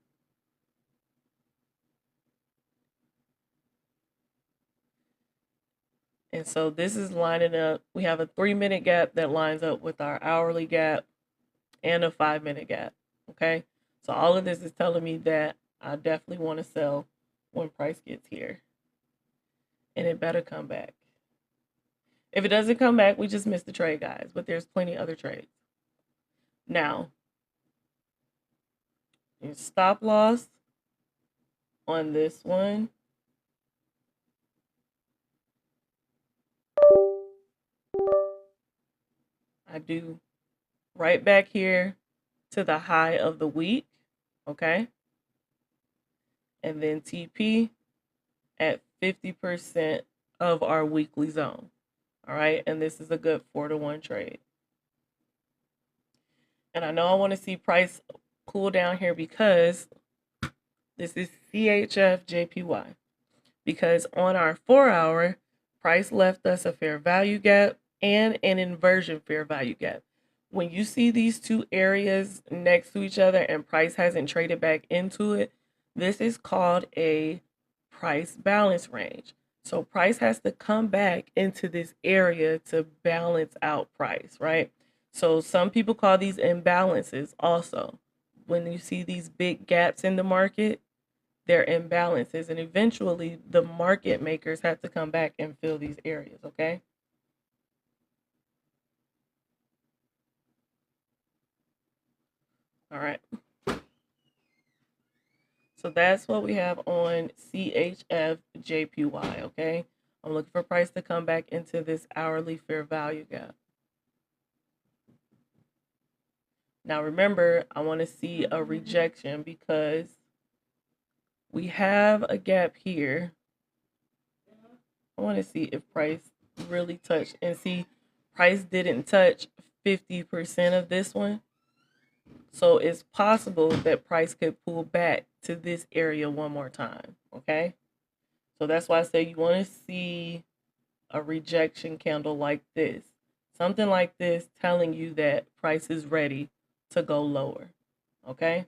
And so this is lining up. We have a 3-minute gap that lines up with our hourly gap and a 5-minute gap, okay? So all of this is telling me that I definitely want to sell when price gets here, and it better come back. If it doesn't come back, we just missed the trade, guys, but there's plenty other trades. Now, your stop loss on this one, I do right back here to the high of the week, okay? And then TP at 50% of our weekly zone, all right? And this is a good 4-to-1 trade. And I know I want to see price pull down here because this is CHF JPY. Because on our 4-hour, price left us a fair value gap and an inversion fair value gap. When you see these two areas next to each other and price hasn't traded back into it, this is called a price balance range. So price has to come back into this area to balance out price, right? So some people call these imbalances also. When you see these big gaps in the market, they're imbalances, and eventually the market makers have to come back and fill these areas, okay? All right. So that's what we have on CHF JPY, okay? I'm looking for price to come back into this hourly fair value gap. Now remember, I want to see a rejection because we have a gap here. I want to see if price really touched, and see price didn't touch 50% of this one. So it's possible that price could pull back to this area one more time, okay? So that's why I say you want to see a rejection candle like this. Something like this telling you that price is ready to go lower, okay?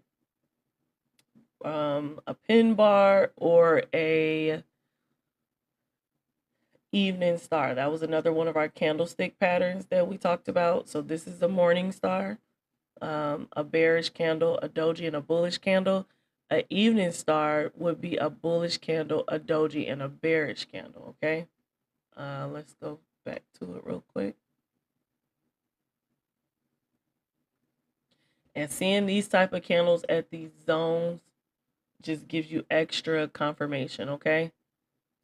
A pin bar or a evening star. That was another one of our candlestick patterns that we talked about. So this is the morning star, a bearish candle, a doji, and a bullish candle. An evening star would be a bullish candle, a doji, and a bearish candle, okay? Let's go back to it real quick. And seeing these type of candles at these zones just gives you extra confirmation, okay?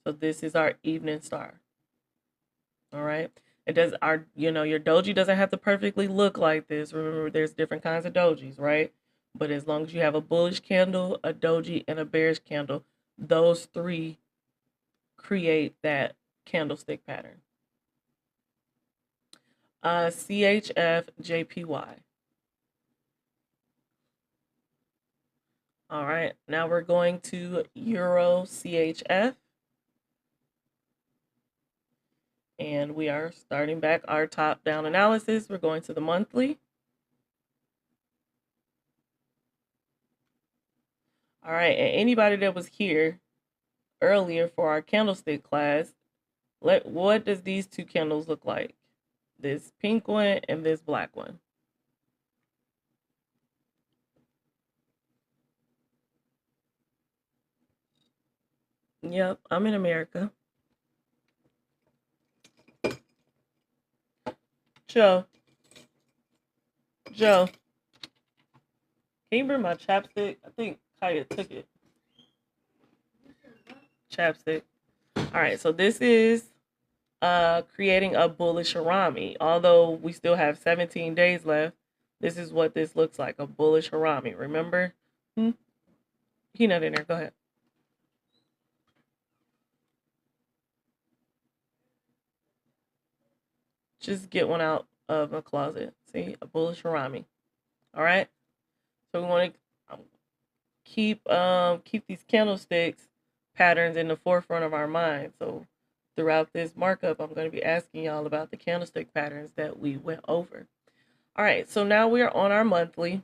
So this is our evening star. All right. It does our, your doji doesn't have to perfectly look like this. Remember, there's different kinds of dojis, right? But as long as you have a bullish candle, a doji, and a bearish candle, those three create that candlestick pattern. CHF JPY. All right, now we're going to Euro CHF. And we are starting back our top-down analysis. We're going to the monthly. All right, and anybody that was here earlier for our candlestick class, what does these two candles look like? This pink one and this black one. Yep, I'm in America. Joe, can you bring my chapstick? I think Kaya took it. Chapstick. All right, so this is creating a bullish harami. Although we still have 17 days left, this is what this looks like, a bullish harami. Remember? He not in there. Go ahead. Just get one out of my closet. See, a bullish harami. All right. So we want to keep these candlesticks patterns in the forefront of our mind. So throughout this markup, I'm going to be asking y'all about the candlestick patterns that we went over. All right, so now we are on our monthly.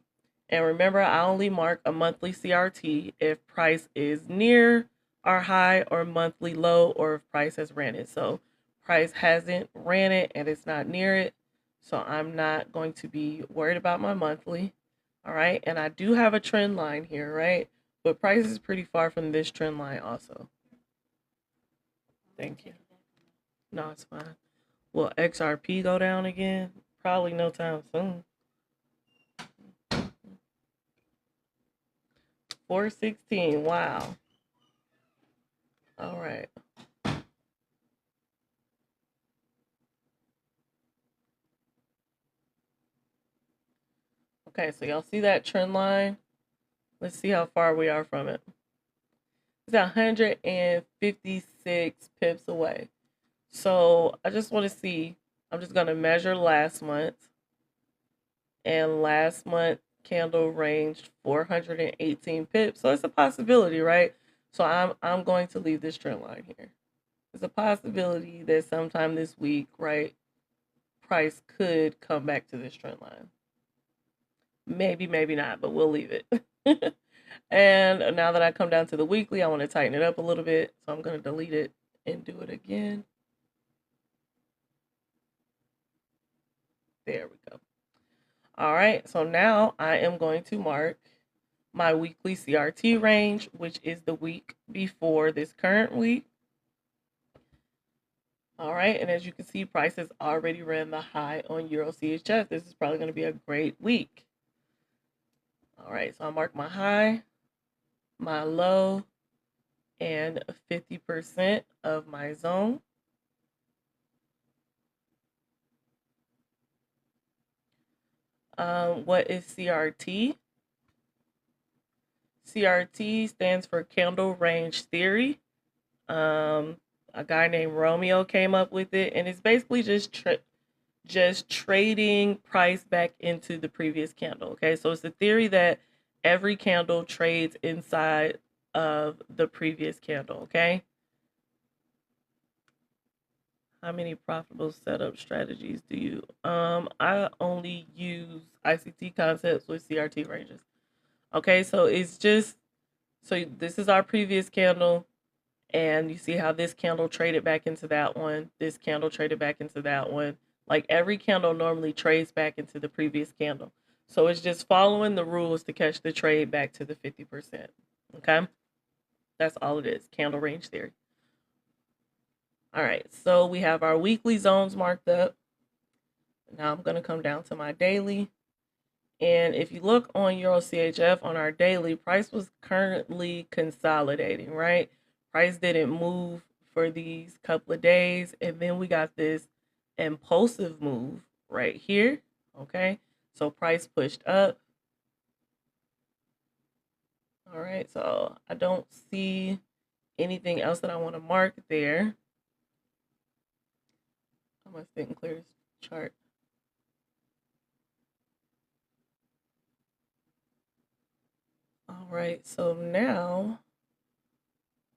And remember, I only mark a monthly CRT if price is near our high or monthly low, or if price has ran it. So price hasn't ran it and it's not near it. So I'm not going to be worried about my monthly. All right, and I do have a trend line here, right? But price is pretty far from this trend line also. Thank you. No, it's fine. Will XRP go down again? Probably no time soon. 416. Wow. All right. Okay, so y'all see that trend line? Let's see how far we are from it. It's 156 pips away. So I just want to see. I'm just going to measure last month. And last month candle ranged 418 pips. So it's a possibility, right? So I'm going to leave this trend line here. It's a possibility that sometime this week, right, price could come back to this trend line. Maybe, maybe not, but we'll leave it. And now that I come down to the weekly, I want to tighten it up a little bit. So I'm going to delete it and do it again. There we go. All right, so now I am going to mark my weekly CRT range, which is the week before this current week. All right, and as you can see, prices already ran the high on Euro CHF. This is probably going to be a great week. All right, so I mark my high, my low, and 50% of my zone. What is CRT? CRT stands for candle range theory. A guy named Romeo came up with it, and it's basically just trading price back into the previous candle. Okay, so it's a theory that every candle trades inside of the previous candle. Okay, how many profitable setup strategies do you? I only use ICT concepts with CRT ranges. Okay, so it's just, so this is our previous candle, and you see how this candle traded back into that one, this candle traded back into that one. Like every candle normally trades back into the previous candle. So it's just following the rules to catch the trade back to the 50%. Okay, that's all it is, candle range theory. All right, so we have our weekly zones marked up. Now I'm going to come down to my daily. And if you look on Euro CHF on our daily, price was currently consolidating, right? Price didn't move for these couple of days. And then we got this impulsive move right here. Okay. So price pushed up. All right. So I don't see anything else that I want to mark there. I must didn't clear this chart. All right. So now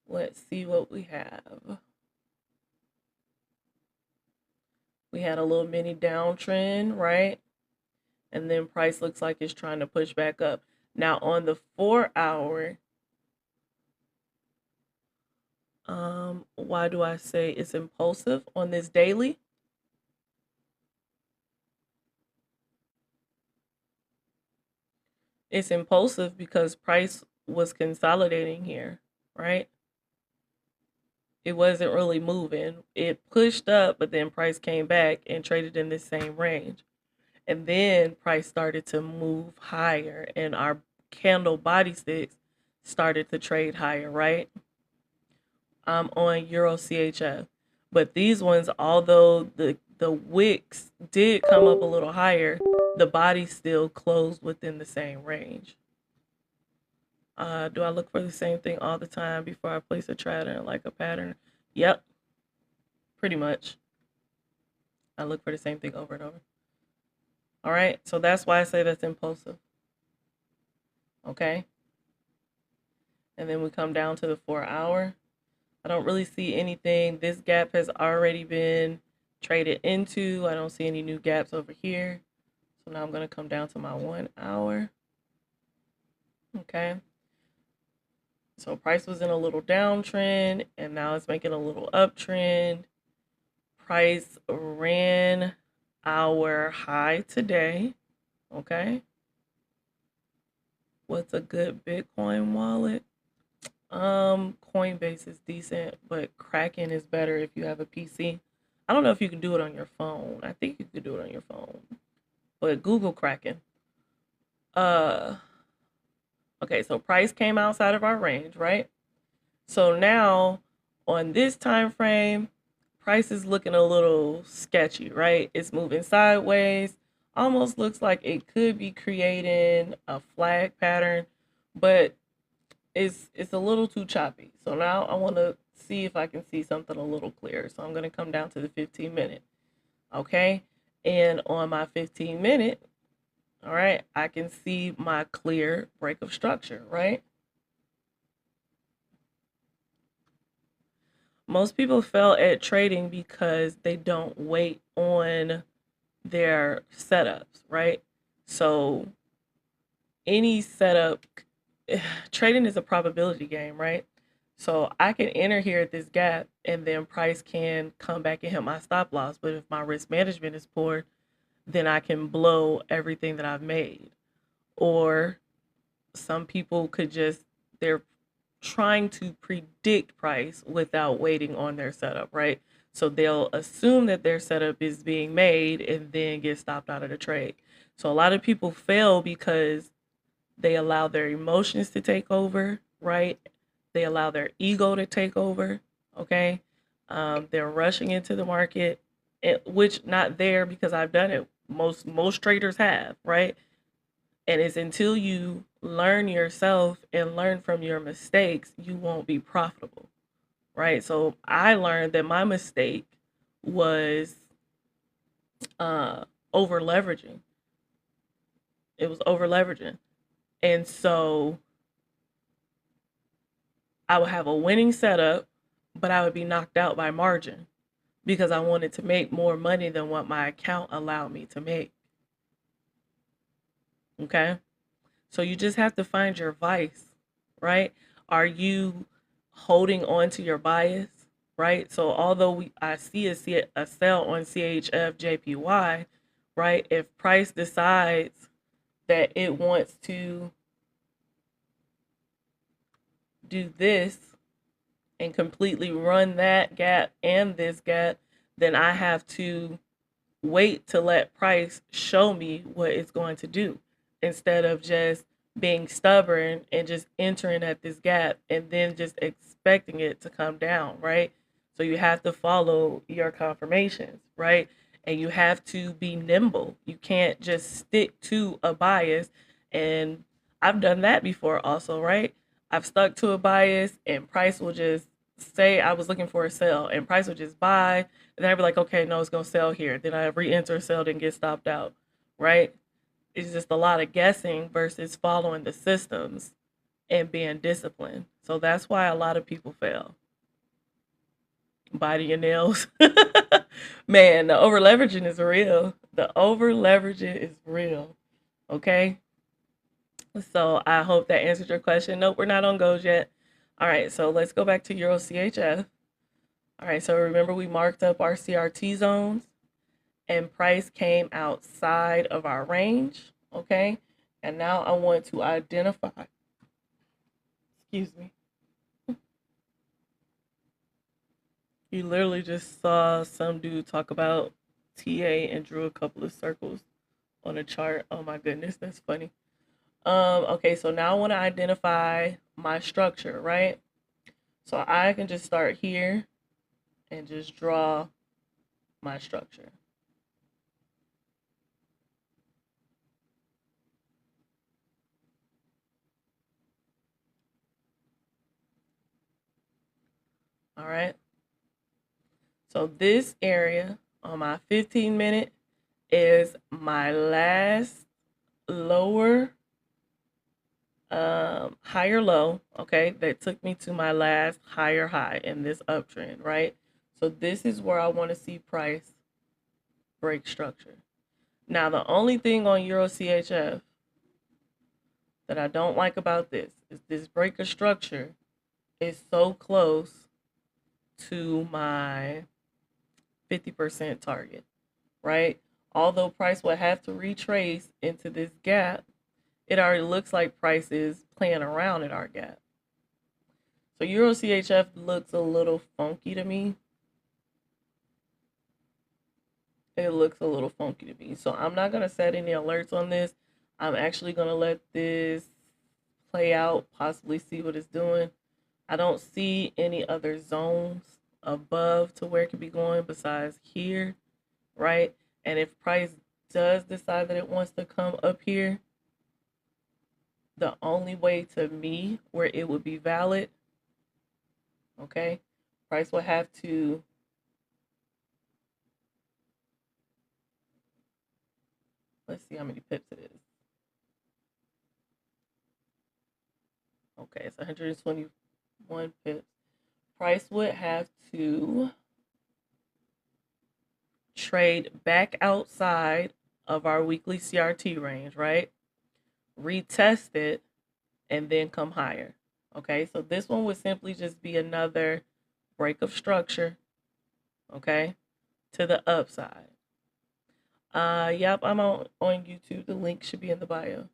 let's see what we have. We had a little mini downtrend, right? And then price looks like it's trying to push back up. Now on the 4-hour, why do I say it's impulsive on this daily? It's impulsive because price was consolidating here, right? It wasn't really moving. It pushed up, but then price came back and traded in the same range. And then price started to move higher, and our candle body sticks started to trade higher, right? I'm on Euro CHF. But these ones, although the wicks did come up a little higher, the body still closed within the same range. Do I look for the same thing all the time before I place a pattern, like a pattern? Yep, pretty much. I look for the same thing over and over. All right, so that's why I say that's impulsive. Okay. And then we come down to the 4-hour. I don't really see anything. This gap has already been traded into. I don't see any new gaps over here. So now I'm going to come down to my 1 hour. Okay. So price was in a little downtrend and now it's making a little uptrend. Price ran our high today. Okay. What's a good Bitcoin wallet? Coinbase is decent, but Kraken is better if you have a PC. I don't know if you can do it on your phone. I think you could do it on your phone. But Google Kraken. Uh okay, so price came outside of our range, right? So now on this time frame, price is looking a little sketchy, right? It's moving sideways. Almost looks like it could be creating a flag pattern, but it's a little too choppy. So now I want to see if I can see something a little clearer. So I'm going to come down to the 15 minute. Okay? And on my 15 minute, all right, I can see my clear break of structure, right? Most people fail at trading because they don't wait on their setups, right? So any setup, trading is a probability game, right? So I can enter here at this gap and then price can come back and hit my stop loss. But if my risk management is poor, then I can blow everything that I've made. Or some people could just, they're trying to predict price without waiting on their setup, right? So they'll assume that their setup is being made and then get stopped out of the trade. So a lot of people fail because they allow their emotions to take over, right? They allow their ego to take over, okay? They're rushing into the market, which not there because I've done it. Most traders have, right? And it's until you learn yourself and learn from your mistakes, you won't be profitable, right? So I learned that my mistake was over leveraging. It was over leveraging. And so I would have a winning setup, but I would be knocked out by margin because I wanted to make more money than what my account allowed me to make. Okay? So you just have to find your vice, right? Are you holding on to your bias, right? So although I see a sell on CHF JPY, right? If price decides that it wants to do this and completely run that gap and this gap, then I have to wait to let price show me what it's going to do instead of just being stubborn and just entering at this gap and then just expecting it to come down, right? So you have to follow your confirmations, right? And you have to be nimble. You can't just stick to a bias. And I've done that before also, right? I've stuck to a bias and price will just say I was looking for a sell and price will just buy. And then I'd be like, okay, no, it's going to sell here. Then I re-enter a sell, then get stopped out, right? It's just a lot of guessing versus following the systems and being disciplined. So that's why a lot of people fail. Biting your nails. Man, the over leveraging is real. The over leveraging is real. Okay. So I hope that answered your question. Nope, we're not on goes yet. All right, so let's go back to Euro CHF. All right, so remember we marked up our CRT zones and price came outside of our range, okay? And now I want to identify, excuse me. You literally just saw some dude talk about TA and drew a couple of circles on a chart. Oh my goodness, that's funny. Okay, so now I want to identify my structure, right? So I can just start here and just draw my structure. All right. So this area on my 15 minute is my last lower higher low, okay, that took me to my last higher high in this uptrend, right? So this is where I want to see price break structure. Now, the only thing on Euro CHF that I don't like about this is this break of structure is so close to my 50% target, right? Although price will have to retrace into this gap, it already looks like price is playing around at our gap. So Euro CHF looks a little funky to me. It looks a little funky to me. So I'm not going to set any alerts on this. I'm actually going to let this play out, possibly see what it's doing. I don't see any other zones above to where it could be going besides here, right? And if price does decide that it wants to come up here, the only way to me where it would be valid, okay, price will have to let's see how many pips it is. Okay, it's 121 pips. Price would have to trade back outside of our weekly CRT range, right? Retest it and then come higher. Okay, so this one would simply just be another break of structure, okay, to the upside. Yep, I'm on YouTube. The link should be in the bio.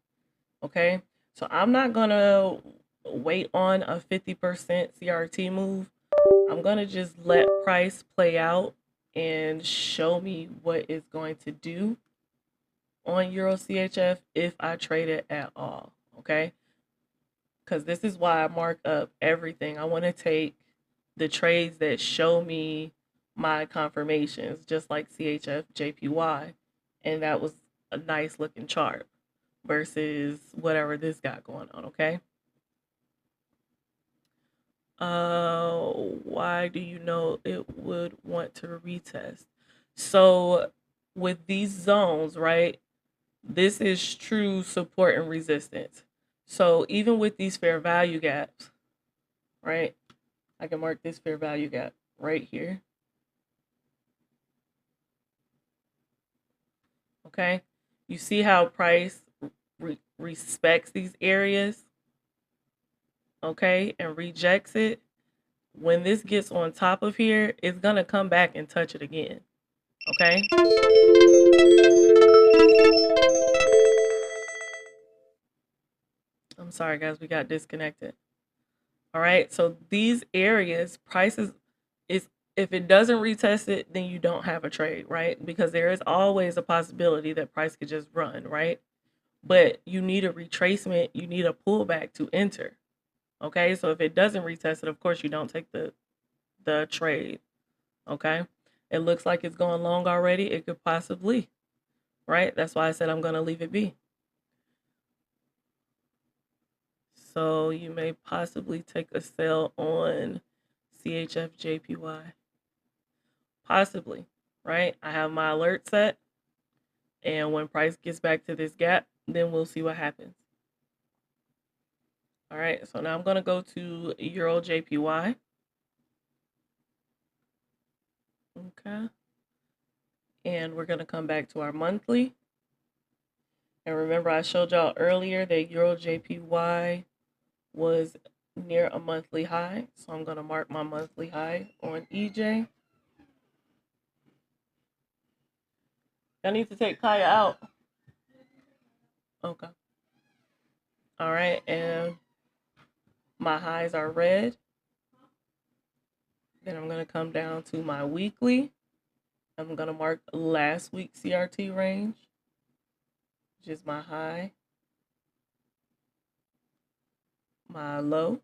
Okay, so I'm not gonna wait on a 50% CRT move. I'm gonna just let price play out and show me what it's going to do on Euro CHF if I trade it at all. Okay, because this is why I mark up everything. I want to take the trades that show me my confirmations, just like CHF JPY, and that was a nice looking chart versus whatever this got going on. Okay. Why do you know it would want to retest? So with these zones, right, this is true support and resistance. So even with these fair value gaps, right, I can mark this fair value gap right here. Okay, you see how price respects these areas, okay, and rejects it. When this gets on top of here, it's gonna come back and touch it again. Okay. I'm sorry, guys, we got disconnected. All right, so these areas, prices is if it doesn't retest it, then you don't have a trade, right? Because there is always a possibility that price could just run, right? But you need a retracement, you need a pullback to enter. Okay, so if it doesn't retest it, of course you don't take the trade. Okay, it looks like it's going long already. It could possibly, right? That's why I said I'm gonna leave it be. So you may possibly take a sell on CHF JPY. Possibly, right? I have my alert set. And when price gets back to this gap, then we'll see what happens. All right, so now I'm going to go to Euro JPY. Okay. And we're going to come back to our monthly. And remember, I showed y'all earlier that Euro JPY was near a monthly high. So I'm going to mark my monthly high on EJ. I need to take Kaya out. Okay. All right, and my highs are red. Then I'm going to come down to my weekly. I'm going to mark last week's CRT range, which is my high, my low,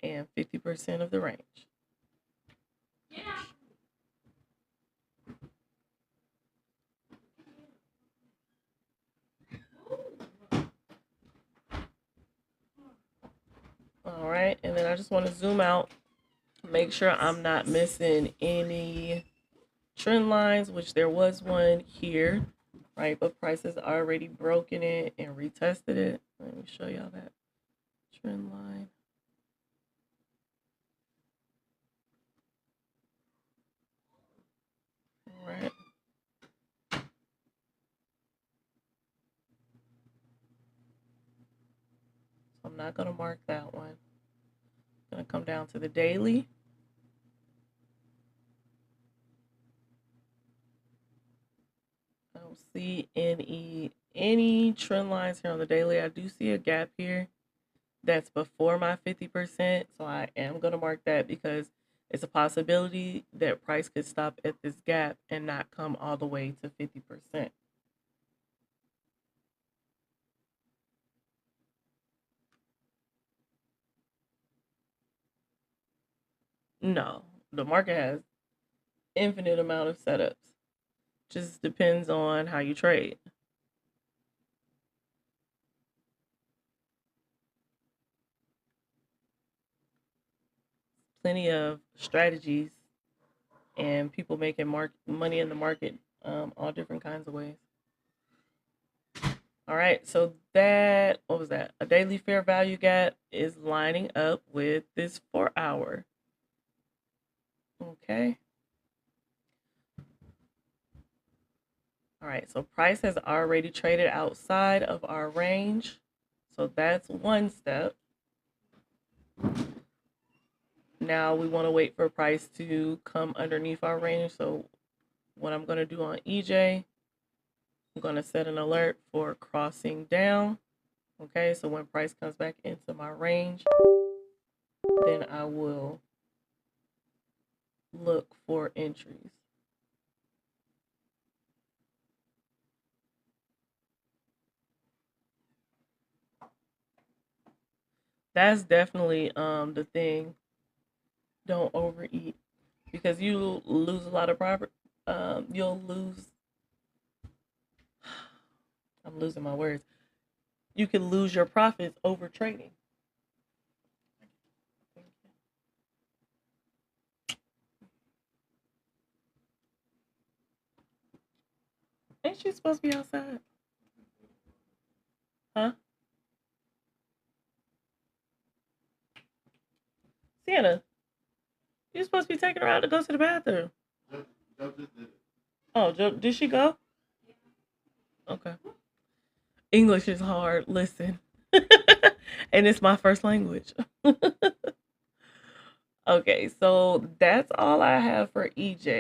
and 50% of the range. Yeah. All right, and then I just want to zoom out, make sure I'm not missing any trend lines, which there was one here right? But price has already broken it and retested it. Let me show y'all that trend line. All right. So I'm not going to mark that one. I'm going to come down to the daily. I don't see any trend lines here on the daily. I do see a gap here that's before my 50%. So I am going to mark that because it's a possibility that price could stop at this gap and not come all the way to 50%. No, the market has infinite amount of setups. Just depends on how you trade. Plenty of strategies and people making money in the market all different kinds of ways. All right, so that, what was that? A daily fair value gap is lining up with this 4-hour. Okay. All right, so price has already traded outside of our range. So that's one step. Now we want to wait for price to come underneath our range. So what I'm going to do on EJ, I'm going to set an alert for crossing down. Okay, so when price comes back into my range, then I will look for entries. That's definitely the thing. Don't overeat because you lose a lot of profit. You'll lose. I'm losing my words. You can lose your profits over trading. Ain't she supposed to be outside? Huh? Sienna, you're supposed to be taking her out to go to the bathroom. Oh, did she go? Okay. English is hard. Listen. And it's my first language. Okay, so that's all I have for EJ.